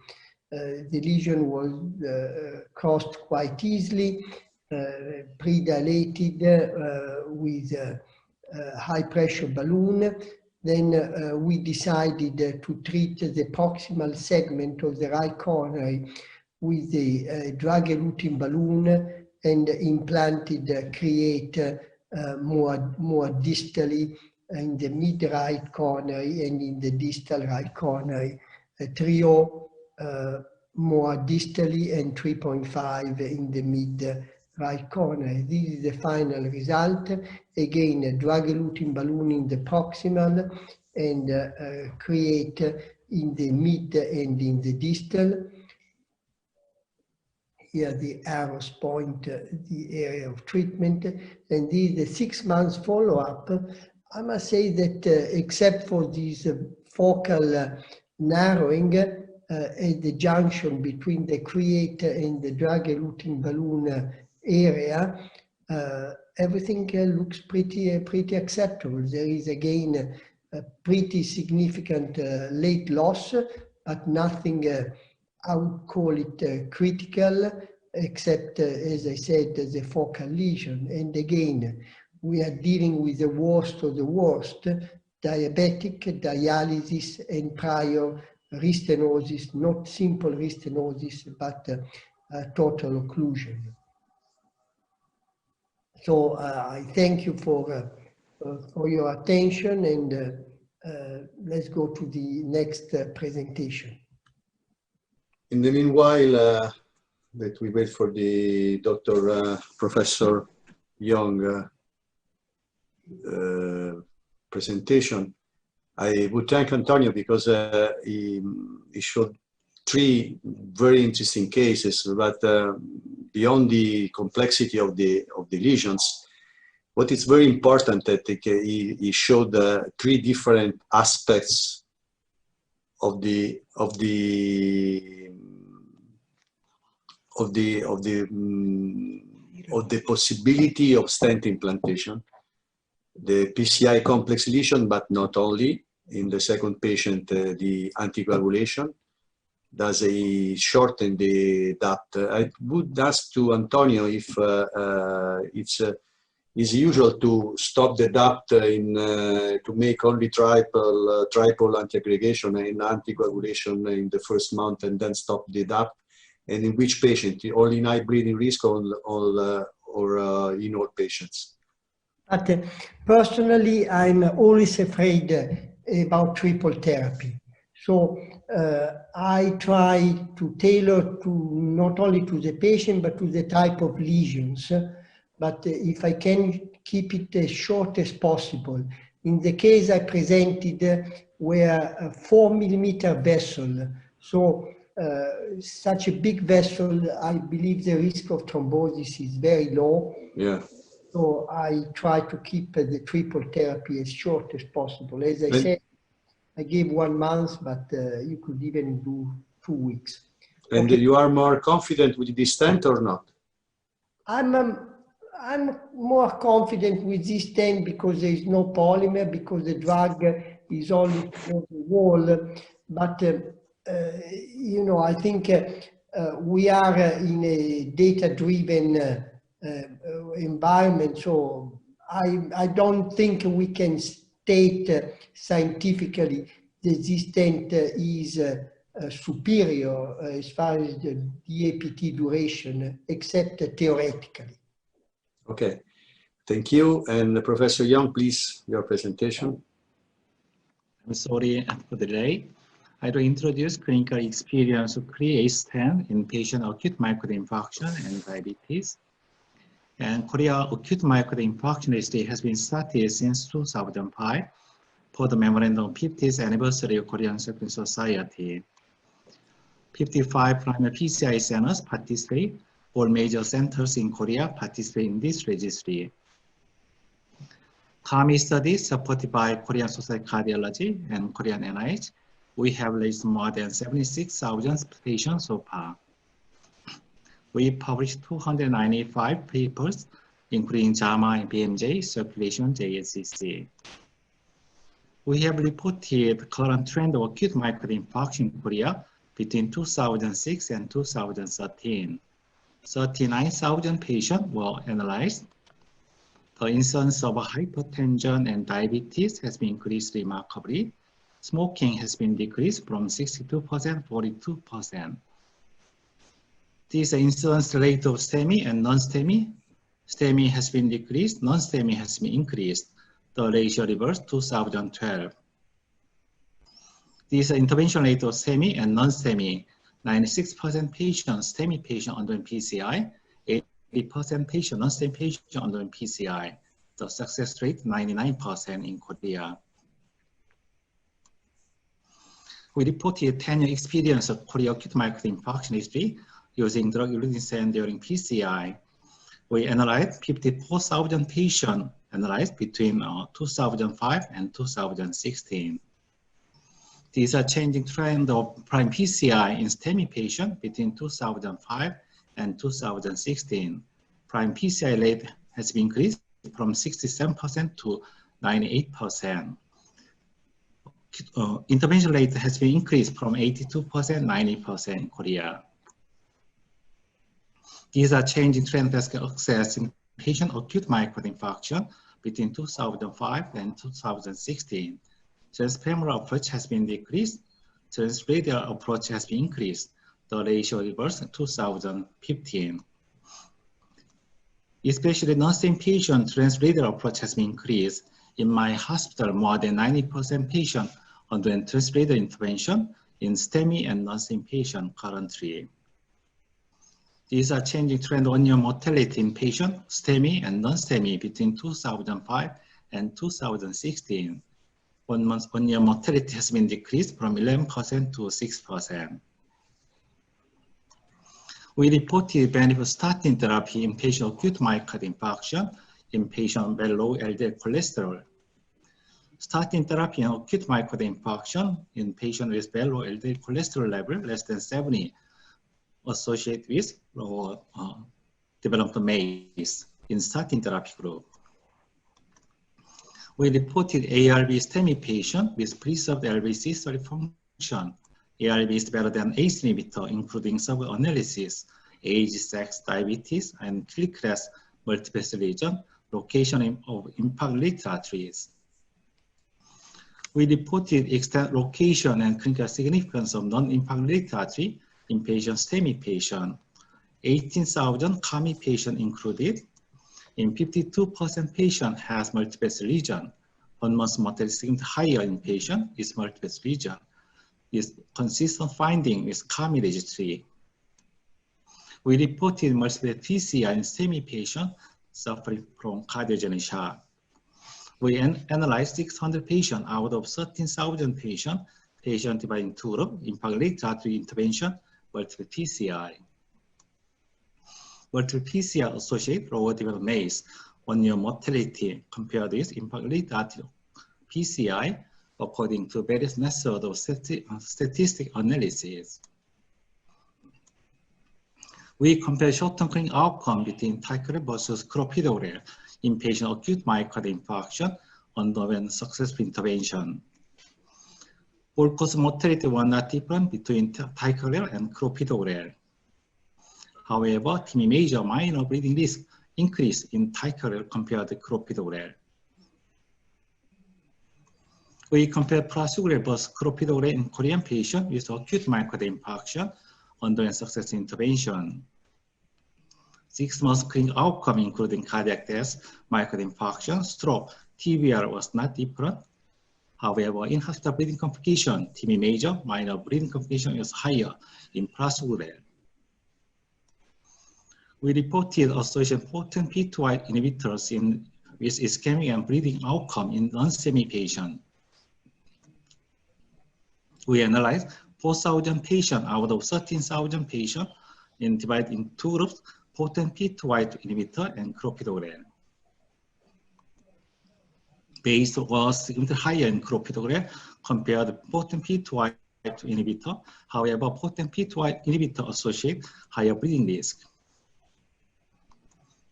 The lesion was crossed quite easily, pre-dilated with a high pressure balloon. then we decided to treat the proximal segment of the right coronary with the drug-eluting balloon and implanted Cre8 more distally in the mid-right coronary and in the distal right coronary. 3.0 more distally and 3.5 in the mid-right coronary. This is the final result. Again, a drug-eluting balloon in the proximal and Cre8 in the mid and in the distal. Here the arrows point the area of treatment, and this is the 6 months follow-up. I must say that except for this focal narrowing at the junction between the Cre8 and the drug-eluting balloon area, everything looks pretty acceptable. There is again a pretty significant late loss, but nothing I would call it critical, except, as I said, the focal lesion. And again, we are dealing with the worst of the worst, diabetic, dialysis, and prior restenosis, not simple restenosis, but total occlusion. So I thank you for your attention, and let's go to the next presentation. In the meanwhile, that we wait for the Professor Jeong presentation, I would thank Antonio because he showed 3 very interesting cases, but beyond the complexity of the lesions, what is very important that he showed 3 different aspects of the possibility of stent implantation, the PCI complex lesion, but not only. In the second patient, the anticoagulation. Does he shorten the DAPT? I would ask to Antonio if it's usual to stop the DAPT to make only triple antiaggregation and anticoagulation in the first month and then stop the DAPT. And in which patient? Only in high bleeding risk or in all patients? But personally, I'm always afraid about triple therapy. So I try to tailor to not only to the patient, but to the type of lesions. But if I can keep it as short as possible. In the case I presented, were a 4mm vessel. So such a big vessel, I believe the risk of thrombosis is very low. Yeah. So I try to keep the triple therapy as short as possible. As I said, I gave 1 month, but you could even do 2 weeks. And okay. You are more confident with this stent or not? I'm more confident with this stent because there is no polymer, because the drug is only for the wall. But you know, I think we are in a data-driven environment, so I don't think we can state scientifically that this stent is superior as far as the DAPT duration, except theoretically. Okay, thank you. And Professor Jeong, please, your presentation. I'm sorry for the delay. I will introduce clinical experience of Cre8 stent in patient acute myocardial infarction and diabetes. And Korea acute myocardial infarction registry has been started since 2005 for the memorandum of 50th anniversary of Korean Surgeon Society. 55 primary PCI centers participate. All major centers in Korea participate in this registry. KAMI study supported by Korean Society of Cardiology and Korean NIH. We have raised more than 76,000 patients so far. We published 295 papers, including JAMA and BMJ, Circulation, JSCC. We have reported the current trend of acute myocardial infarction in Korea between 2006 and 2013. 39,000 patients were analyzed. The incidence of hypertension and diabetes has been increased remarkably. Smoking has been decreased from 62% to 42%. This incidence rate of STEMI and non-STEMI. STEMI has been decreased, non-STEMI has been increased. The ratio reversed 2012. This intervention rate of STEMI and non-STEMI. 96% patients, STEMI patient undergoing PCI, 80% patient, non-STEMI patient undergoing PCI. The success rate 99% in Korea. We reported 10-year experience of Korea acute myocardial infarction history using drug eluting stent during PCI. We analyzed 54,000 patients analyzed between 2005 and 2016. These are changing trend of prime PCI in STEMI patient between 2005 and 2016. Prime PCI rate has been increased from 67% to 98%. Intervention rate has been increased from 82% to 90% in Korea. These are changing trend vascular access in patient acute myocardial infarction between 2005 and 2016. Transfemoral approach has been decreased. Transradial approach has been increased. The ratio reversed in 2015. Especially non-STEMI patient transradial approach has been increased. In my hospital, more than 90% patient underwent transradial intervention in STEMI and non-STEMI patient currently. These are changing trend one-year mortality in patient, STEMI and non-STEMI between 2005 and 2016. 1 month one-year mortality has been decreased from 11% to 6%. We reported benefit of statin therapy in patient acute myocardial infarction in patient with low LDL cholesterol. Statin therapy in acute myocardial infarction in patient with very low LDL cholesterol level less than 70 associated with developed MACE in statin therapy group. We reported ARB STEMI patient with preserved LV systolic function. ARB is better than ACE inhibitor, including sub-analysis, age, sex, diabetes, and clinical multiple lesion, location of impact literatories. We reported extent location and clinical significance of non-impact literatory in patient STEMI patient. 18,000 KAMI patient included. In 52% patient has multiple lesion. 1 month mortality significantly higher in patient is multiple lesion. Is consistent finding with KAMI registry. We reported multiple PCI in STEMI patient suffering from cardiogenic shock. We analyzed 600 patients out of 13,000 patients. Patient divided in 2 groups, impact literatory intervention, multiple PCI. Multiple PCI associated lower developed MACE, 1-year mortality compared with impact literatory PCI according to various methods of statistic analysis. We compare short-term clinical outcome between ticagrelor versus clopidogrel in patient acute myocardial infarction underwent successful intervention. All-cause mortality were not different between ticagrelor and clopidogrel. However, TIMI major minor bleeding risk increased in ticagrelor compared to clopidogrel. We compare prasugrel versus clopidogrel in Korean patients with acute myocardial infarction underwent successful intervention. 6 months clinical outcome including cardiac death, myocardial infarction, stroke, TBR was not different. However, in hospital bleeding complication, TIMI major minor bleeding complication is higher in prasugrel. We reported associated potent P2Y inhibitors with ischemic and bleeding outcome in non-STEMI patient. We analyzed 4,000 patients out of 13,000 patients and divided in 2 groups, potent P2Y inhibitor and clopidogrel. MACE was significantly higher in clopidogrel compared to potent P2Y inhibitor. However, potent P2Y inhibitor associated higher bleeding risk.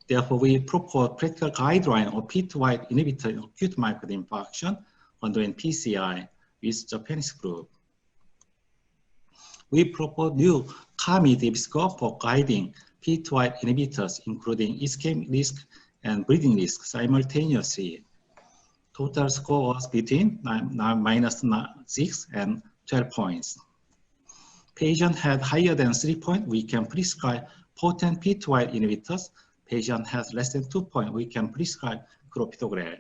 Therefore, we propose practical guideline of P2Y inhibitor in acute myocardial infarction underwent PCI with Japanese group. We propose new KAMI-DAPT score for guiding P2Y inhibitors, including ischemic risk and bleeding risk simultaneously. Total score was between -6 and 12 points. Patient had higher than 3 points, we can prescribe potent P2Y inhibitors. Patient has less than 2 points, we can prescribe clopidogrel.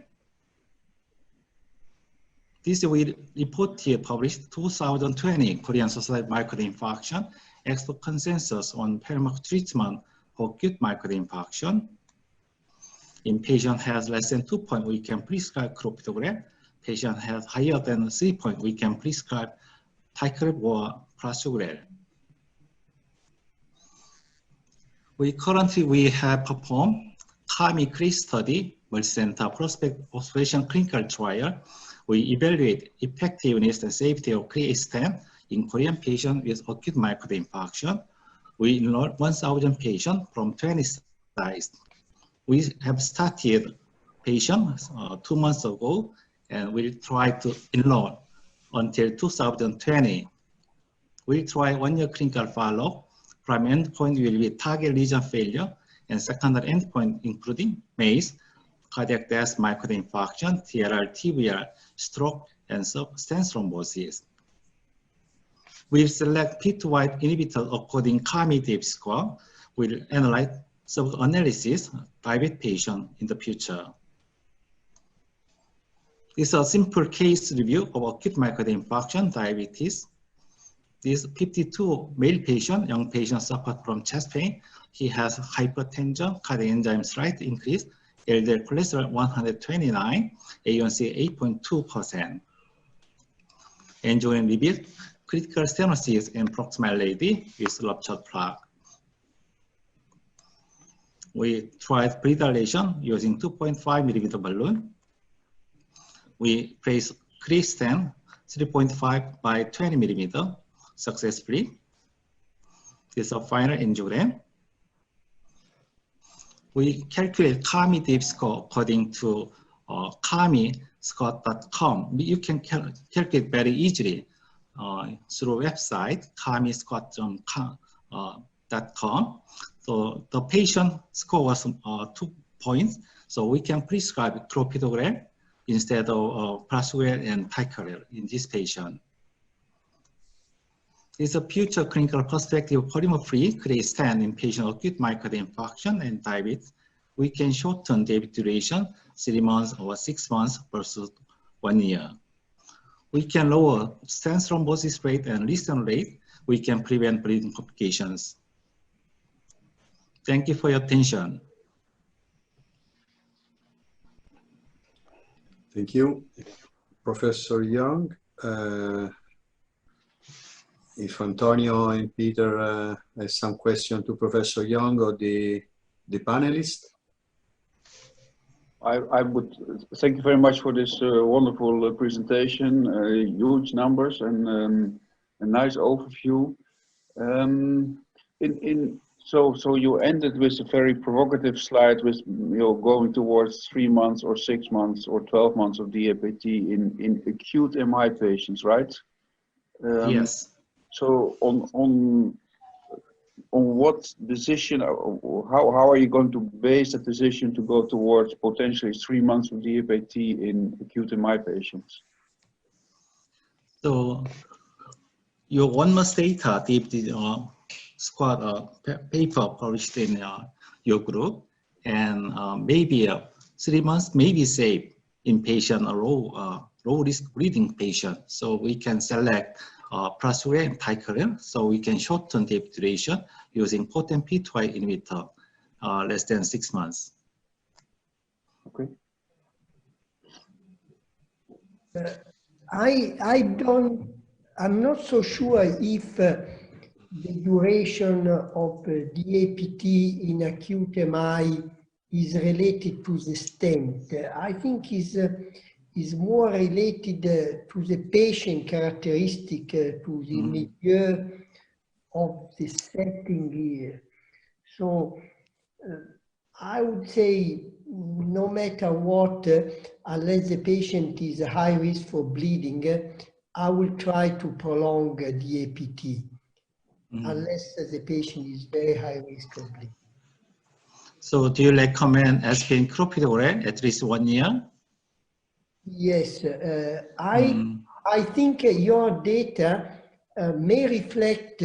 This we reported published 2020 Korean Society of Myocardial Infarction, expert consensus on pharmacological treatment for acute myocardial infarction. In patient has less than 2 points, we can prescribe clopidogrel. Patient has higher than 3 points, we can prescribe ticagrelor or prasugrel. We have performed KAMIR-DAPT study, multi-center prospective observation clinical trial. We evaluate effectiveness and safety of Cre8 stent in Korean patients with acute myocardial infarction. We enrolled 1,000 patients from 20 sites. We have started patients 2 months ago, and we'll try to enroll until 2020. We'll try 1-year clinical follow-up. Primary endpoint will be target lesion failure, and secondary endpoint including MACE, cardiac death, myocardial infarction, TLR, TBR, stroke, and stent thrombosis. We'll select P2Y inhibitor according KAMIR-DAPT score. We'll analyze sub-analysis diabetic patient in the future. This is a simple case review of acute myocardial infarction, diabetes. This 52 male patient, young patient suffered from chest pain. He has hypertension, cardiac enzyme slight increase, LDL cholesterol 129, A1C 8.2%. Angiogram revealed critical stenosis and proximal lady with ruptured plaque. We tried predilation using 2.5 millimeter balloon. We placed Cre8 stent 3.5 by 20 millimeter successfully. This is a final angiogram. We calculate KAMIR-DAPT score according to kamirscore.com. You can calculate very easily through website kamirscore.com. So the patient score was 2 points, so we can prescribe clopidogrel instead of prasugrel and ticagrelor in this patient. This is a future clinical perspective polymer-free Cre8 stent in patient acute myocardial infarction and diabetes. We can shorten the duration 3 months or 6 months versus 1 year. We can lower stent thrombosis rate and lesion rate. We can prevent bleeding complications. Thank you for your attention. Thank you, Professor Jeong. If Antonio and Pieter has some question to Professor Jeong or the panelists. I would thank you very much for this wonderful presentation, huge numbers and a nice overview. So you ended with a very provocative slide with going towards 3 months or 6 months or 12 months of DAPT in acute MI patients, right? Yes. So on what decision, how are you going to base a decision to go towards potentially 3 months of DAPT in acute MI patients? So your 1 month data, DAPT squad paper published in your group, and maybe 3 months may be safe in patient low risk bleeding patient. So we can select prasugrel and ticagrelor, so we can shorten the duration using potent P2Y inhibitor less than 6 months. Okay. I'm not so sure if the duration of DAPT in acute MI is related to the stent. I think is more related to the patient characteristic, to the milieu of the setting here. So I would say no matter what, unless the patient is high risk for bleeding, I will try to prolong DAPT, unless the patient is very high risk of bleeding. So do you recommend aspirin clopidogrel at least 1 year? Yes, I think your data may reflect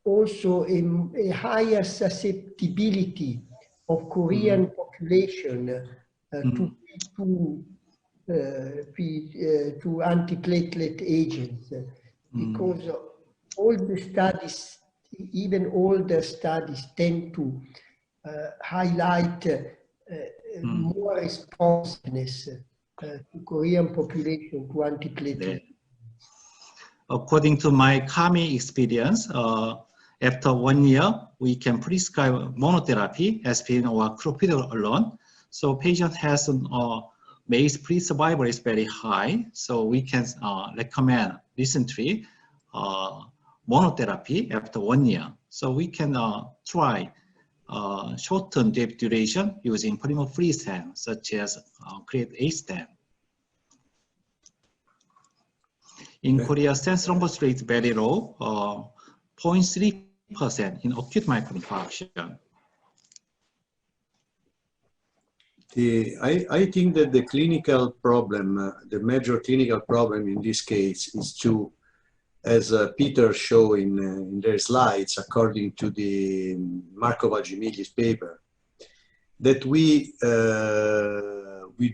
also a higher susceptibility of Korean population to antiplatelet agents, because all the studies, even older studies, tend to highlight more responsiveness to Korean population to antiplatelet. According to my KAMI experience, after 1 year, we can prescribe monotherapy, aspirin or clopidogrel alone. So patient has MACE-free survival is very high. So we can recommend recently monotherapy after 1 year. So we can try short-term duration using polymer-free stent, such as Cre8 stent. In Korea, stent thrombus rate is very low, 0.3% in acute myocardial infarction. I think that the clinical problem, the major clinical problem in this case is to, as Pieter showed in their slides, according to the Marco Valgimigli's paper, that we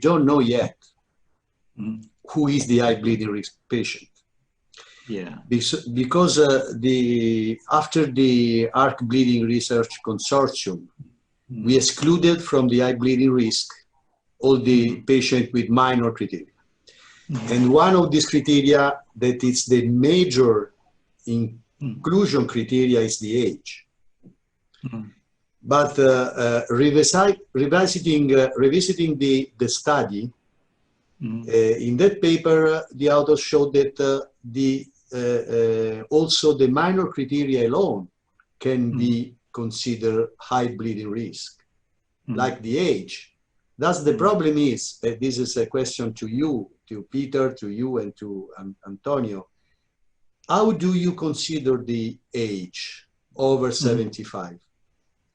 don't know yet who is the high bleeding risk patient. Yeah. Because after the ARC Bleeding Research Consortium, we excluded from the high bleeding risk all the patients with minor criteria. And one of these criteria that is the major inclusion criteria is the age. But revisiting the study, in that paper, the authors showed that also the minor criteria alone can be considered high bleeding risk, like the age. Thus, the problem is, this is a question to you, to Pieter, to you, and to Antonio. How do you consider the age over 75?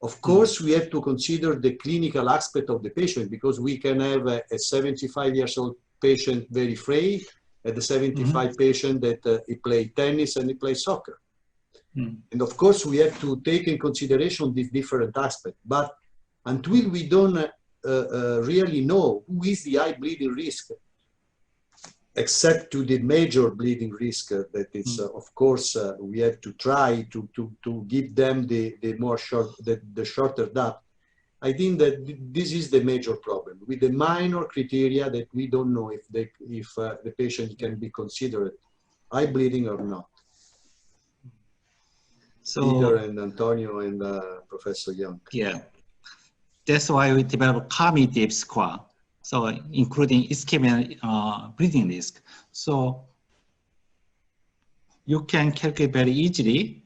Of course, we have to consider the clinical aspect of the patient, because we can have a 75-year-old patient very frail, and a 75 patient that he plays tennis and he plays soccer. And of course, we have to take in consideration these different aspects. But until we don't really know who is the high bleeding risk, except to the major bleeding risk, that is, of course, we have to try to give them the shorter DAPT. I think that this is the major problem with the minor criteria, that we don't know if the patient can be considered high bleeding or not. So, Pieter and Antonio and Professor Jeong. Yeah, that's why we developed KAMIR-DAPT score. So including ischemic bleeding risk. So you can calculate very easily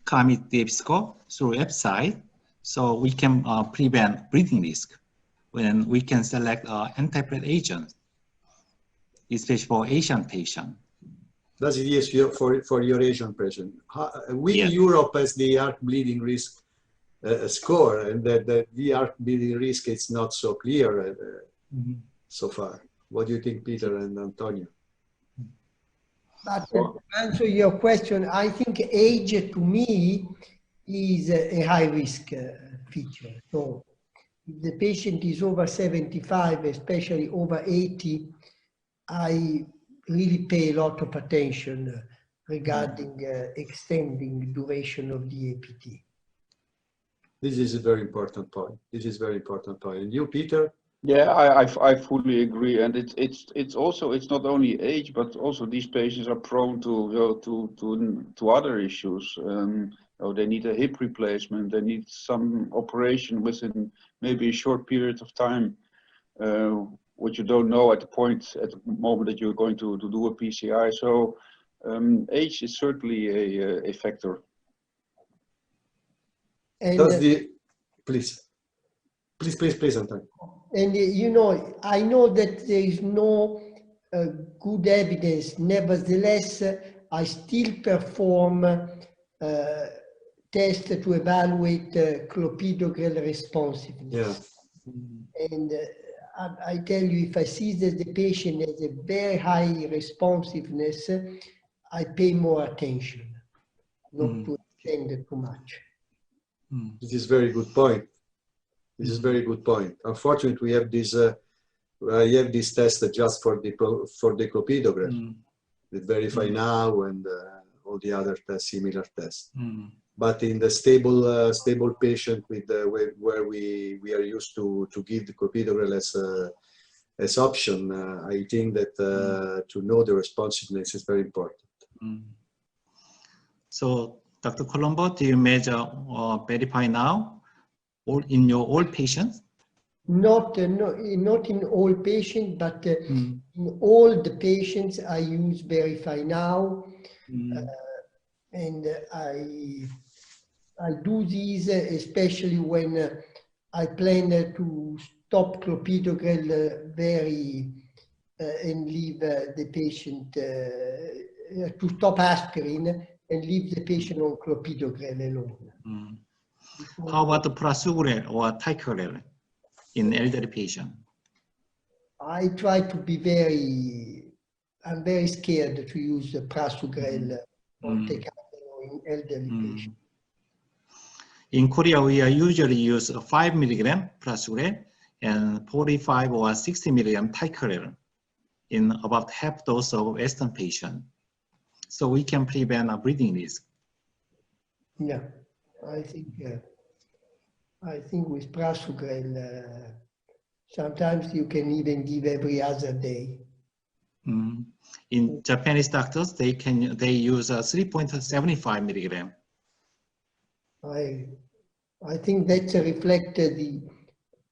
KAMIR-DAPT score through website. So we can prevent bleeding risk when we can select antiplatelet agents, especially for Asian patients. That's it, yes, for your Asian patient. Europe has the ARC bleeding risk score, and that the ARC bleeding risk is not so clear so far. What do you think, Pieter and Antonio? But to answer your question, I think age to me is a high risk feature. So if the patient is over 75, especially over 80, I really pay a lot of attention regarding extending duration of the APT. This is a very important point. This is a very important point. And you, Pieter? Yeah, I fully agree. And it's also, it's not only age, but also these patients are prone to other issues. They need a hip replacement. They need some operation within maybe a short period of time, which you don't know at the moment that you're going to do a PCI. So age is certainly a factor. And please, Antonio. And you know, I know that there is no good evidence. Nevertheless, I still perform 10 test to evaluate clopidogrel responsiveness. Yeah. And I tell you, if I see that the patient has a very high responsiveness, I pay more attention, not to extend it too much. This is very good point. This is very good point. Unfortunately, we have this. I have this test just for the clopidogrel, the Verify Now and all the other similar tests. But in the stable patient with where we are used to give the clopidogrel as option, I think that to know the responsiveness is very important. So, Dr. Colombo, do you measure Verify Now in your all patients? Not in all patients, but in all the patients I use Verify Now, and I do these especially when I plan to stop clopidogrel and leave the patient to stop aspirin and leave the patient on clopidogrel alone. How about the prasugrel or ticagrelor in elderly patient? I try to be I'm very scared to use the prasugrel or ticagrelor in elderly patients. In Korea, we usually use 5 milligram prasugrel and 45 or 60 milligram ticagrelor in about half dose of Western patient. So we can prevent a bleeding risk. Yeah, I think with prasugrel, sometimes you can even give every other day. In Japanese doctors, they use 3.75 milligram. I think that reflects the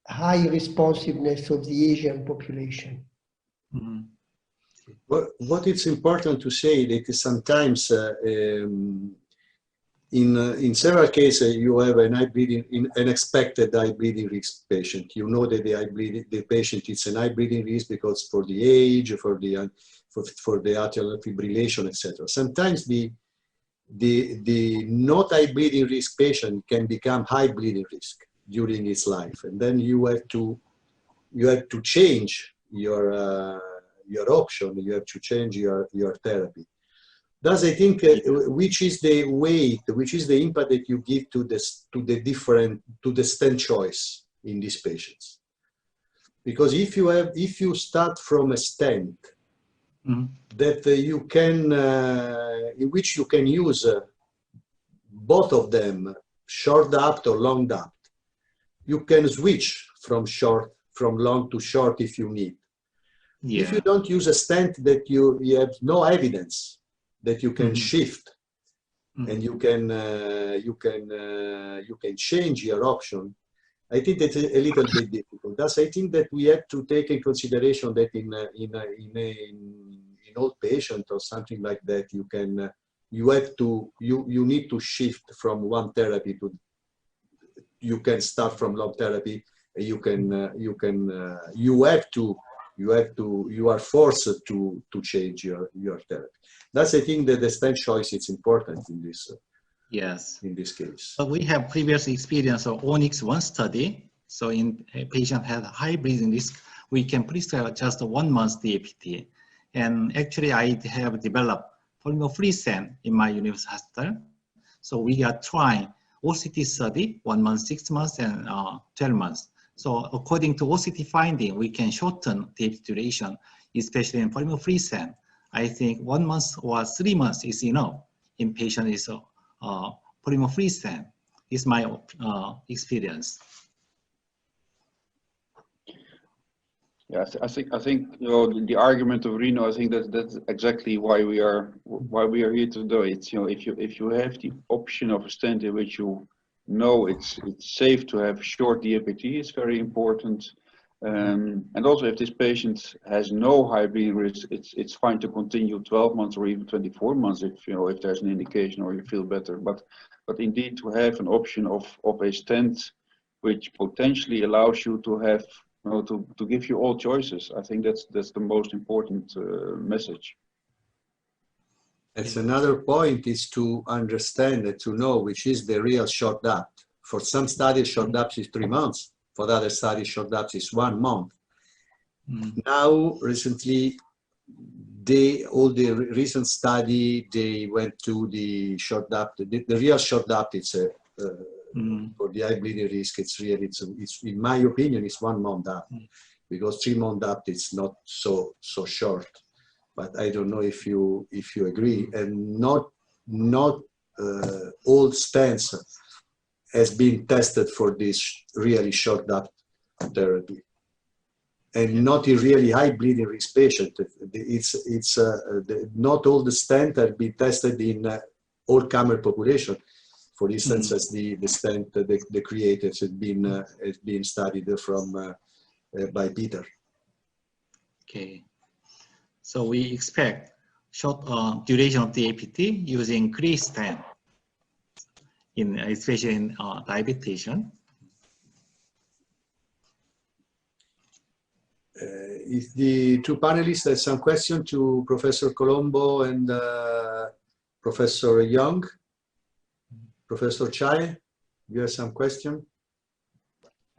high responsiveness of the Asian population. What it's important to say that sometimes in several cases you have an unexpected high bleeding risk patient. You know that the patient is an high bleeding risk because for the age, for the atrial fibrillation, etc. Sometimes the not high bleeding risk patient can become high bleeding risk during its life, and then you have to change your option. You have to change your therapy. Thus, I think which is the weight, which is the impact that you give to the stent choice in these patients. Because if you start from a stent that you can, in which you can use both of them, short DAPT or long DAPT, you can switch from long to short if you need. Yeah. If you don't use a stent that you have no evidence that you can shift and you can change your option, I think that's a little bit difficult. Thus, I think that we have to take in consideration that in old patient or something like that, you need to shift from one therapy to. You can start from long therapy. You are forced to change your therapy. That's, I think, that the stent choice is important in this. Yes. In this case. But we have previous experience of Onyx-1 study. So in a patient had high bleeding risk, we can prescribe just 1 month DAPT. And actually, I have developed polymer-free stent in my university hospital. So we are trying OCT study, 1 month, 6 months, and 12 months. So according to OCT finding, we can shorten DAPT duration, especially in polymer-free stent. I think 1 month or 3 months is enough in patient is polymer-free stent. Is my experience. Yes, I think the argument of Rino. I think that's exactly why we are here today. It's if you have the option of a stent in which you know it's safe to have short DAPT, it's very important. And also, if this patient has no high bleeding risk, it's fine to continue 12 months or even 24 months if there's an indication or you feel better. But indeed, to have an option of a stent which potentially allows you to have to give you all choices, I think that's the most important message. It's another point is to understand and to know which is the real short DAPT. For some studies, short DAPT is 3 months. For other studies, short DAPT is 1 month. Now, recently, all the recent study, they went to the short DAPT. The real short DAPT is for the high bleeding risk. It's really, it's in my opinion, it's 1 month DAPT, because 3 month DAPT it's not so short. But I don't know if you agree. And not all stents has been tested for this really short DAPT therapy, and not in really high bleeding risk patient. Not all the stent have been tested in all KAMIR population. For instance, as the stent, the Cre8 has been studied from by Pieter. Okay. So we expect short duration of the APT using Cre8 stent, especially in diabetic patient. If the two panelists have some question to Professor Colombo and Professor Jeong, Professor Chae, you have some question?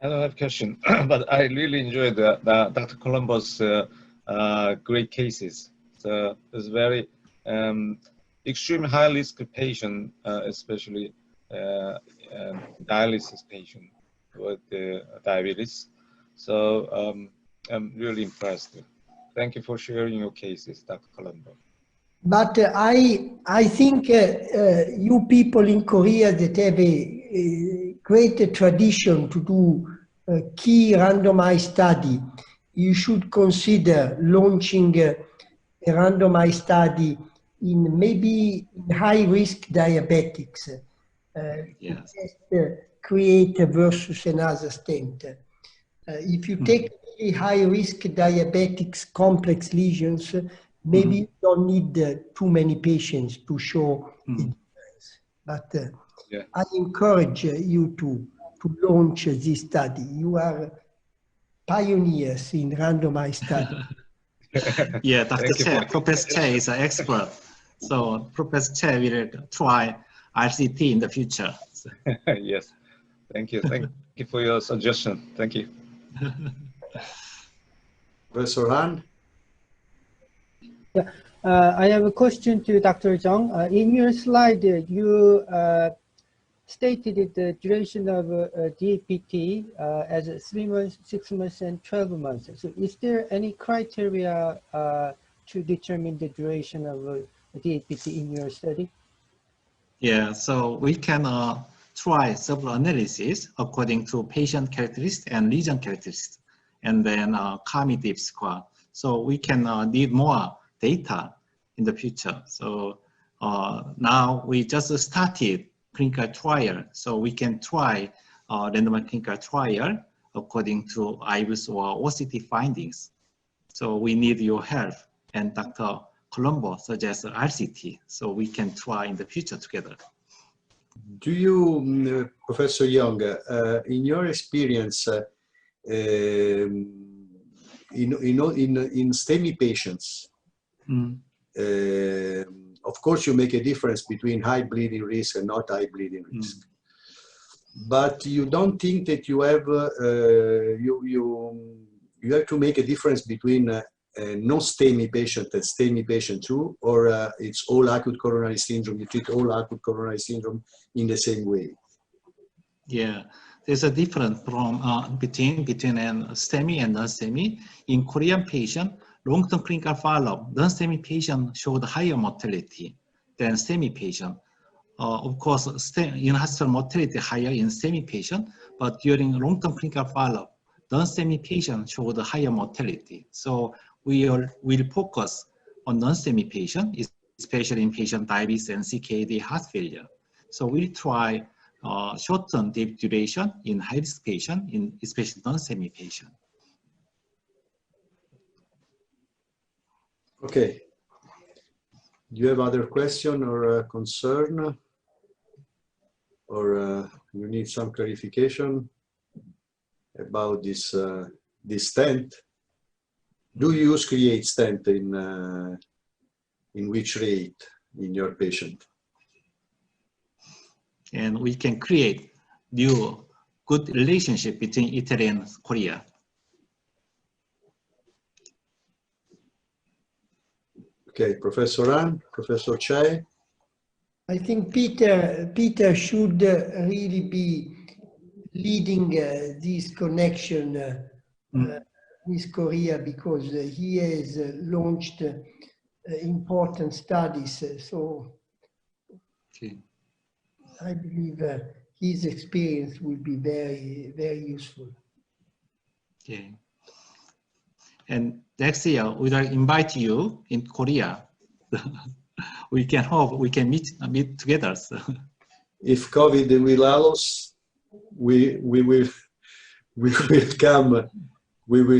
I don't have a question, but I really enjoyed Dr. Colombo's great cases. So it's very extremely high risk patient, especially dialysis patient with diabetes. So I'm really impressed. Thank you for sharing your cases, Dr. Colombo. But I think you people in Korea that have a great tradition to do a key randomized study, you should consider launching a randomized study in maybe high-risk diabetics. Yes. To create versus another stent. If you take really high-risk diabetics, complex lesions, maybe you don't need too many patients to show a difference. But I encourage you to launch this study. You are pioneers in randomized study. Yeah, Dr. Chae, Professor Chae is an expert. So Professor Chae will try RCT in the future. Yes, thank you. Thank you for your suggestion. Thank you. Professor Hahn? Yeah, I have a question to Dr. Jeong. In your slide, you stated the duration of DAPT as 3 months, 6 months, and 12 months. So is there any criteria to determine the duration of DAPT in your study? Yeah, so we can try several analyses according to patient characteristics and lesion characteristics, and then KAMIR-DAPT score. So we can need more data in the future. So now we just started clinical trial, so we can try randomized clinical trial according to IVUS or OCT findings. So we need your help, and Dr. Colombo suggests RCT, so we can try in the future together. Do you, Professor Jeong, in your experience, in STEMI patients, of course you make a difference between high bleeding risk and not high bleeding risk, but you don't think that you have you have to make a difference between non-STEMI patient and STEMI patient too, or it's all acute coronary syndrome, you treat all acute coronary syndrome in the same way? Yeah, there's a difference from between STEMI and non-STEMI. In Korean patient, long-term clinical follow-up, non-STEMI patient showed higher mortality than STEMI patient. Of course, in-hospital mortality higher in STEMI patient, but during long-term clinical follow-up, non-STEMI patient showed higher mortality. So we will focus on non-STEMI patient, especially in patient diabetes and CKD heart failure. So we'll try short-term duration in high-risk patient, especially non-STEMI patient. Okay. Do you have other question or concern? Or you need some clarification about this this stent? Do you use Cre8 stent in which rate? in your patient. And we can create new good relationship between Italy and Korea. Okay, Professor Hahn, Professor Chae. I think Pieter should really be leading this connection with Korea, because he has launched important studies. So Okay. I believe his experience will be very, very useful. Okay. And next year we will invite you in Korea. We can hope we can meet together. So. If COVID will allow us, we will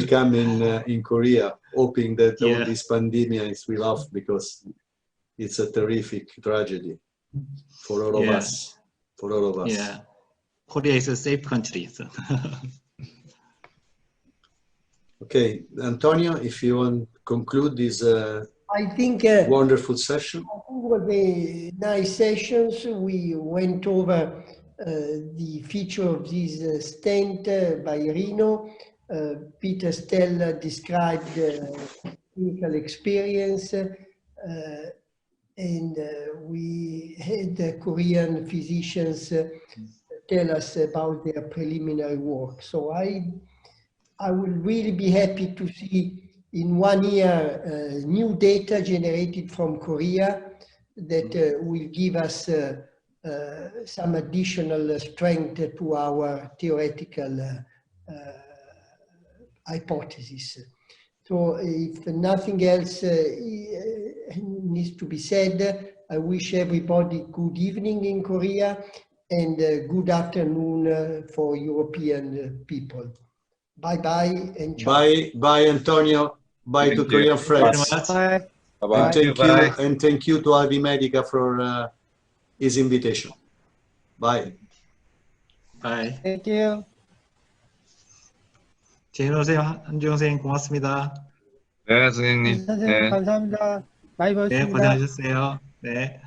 come in Korea, hoping that all this pandemic will off, because it's a terrific tragedy for all of us. For all of us. Yeah, Korea is a safe country. So. Okay, Antonio, if you want to conclude this I think wonderful session. I think it was a nice sessions. We went over the feature of this stent by Rino. Pieter, Stella described clinical experience, and we had Korean physicians tell us about their preliminary work. So I will really be happy to see in 1 year new data generated from Korea that will give us some additional strength to our theoretical hypothesis. So if nothing else needs to be said, I wish everybody good evening in Korea and good afternoon for European people. Bye-bye and ciao. Bye, Antonio. Bye to Korean friends. Bye. Bye-bye. And thank you to Alvimedica for his invitation. Bye. Bye. Thank you. 제노 선생님, 한주영 선생님 고맙습니다. 네, 선생님. 선생님 감사합니다. 많이 네, 배웠습니다. 고생하셨어요. 네.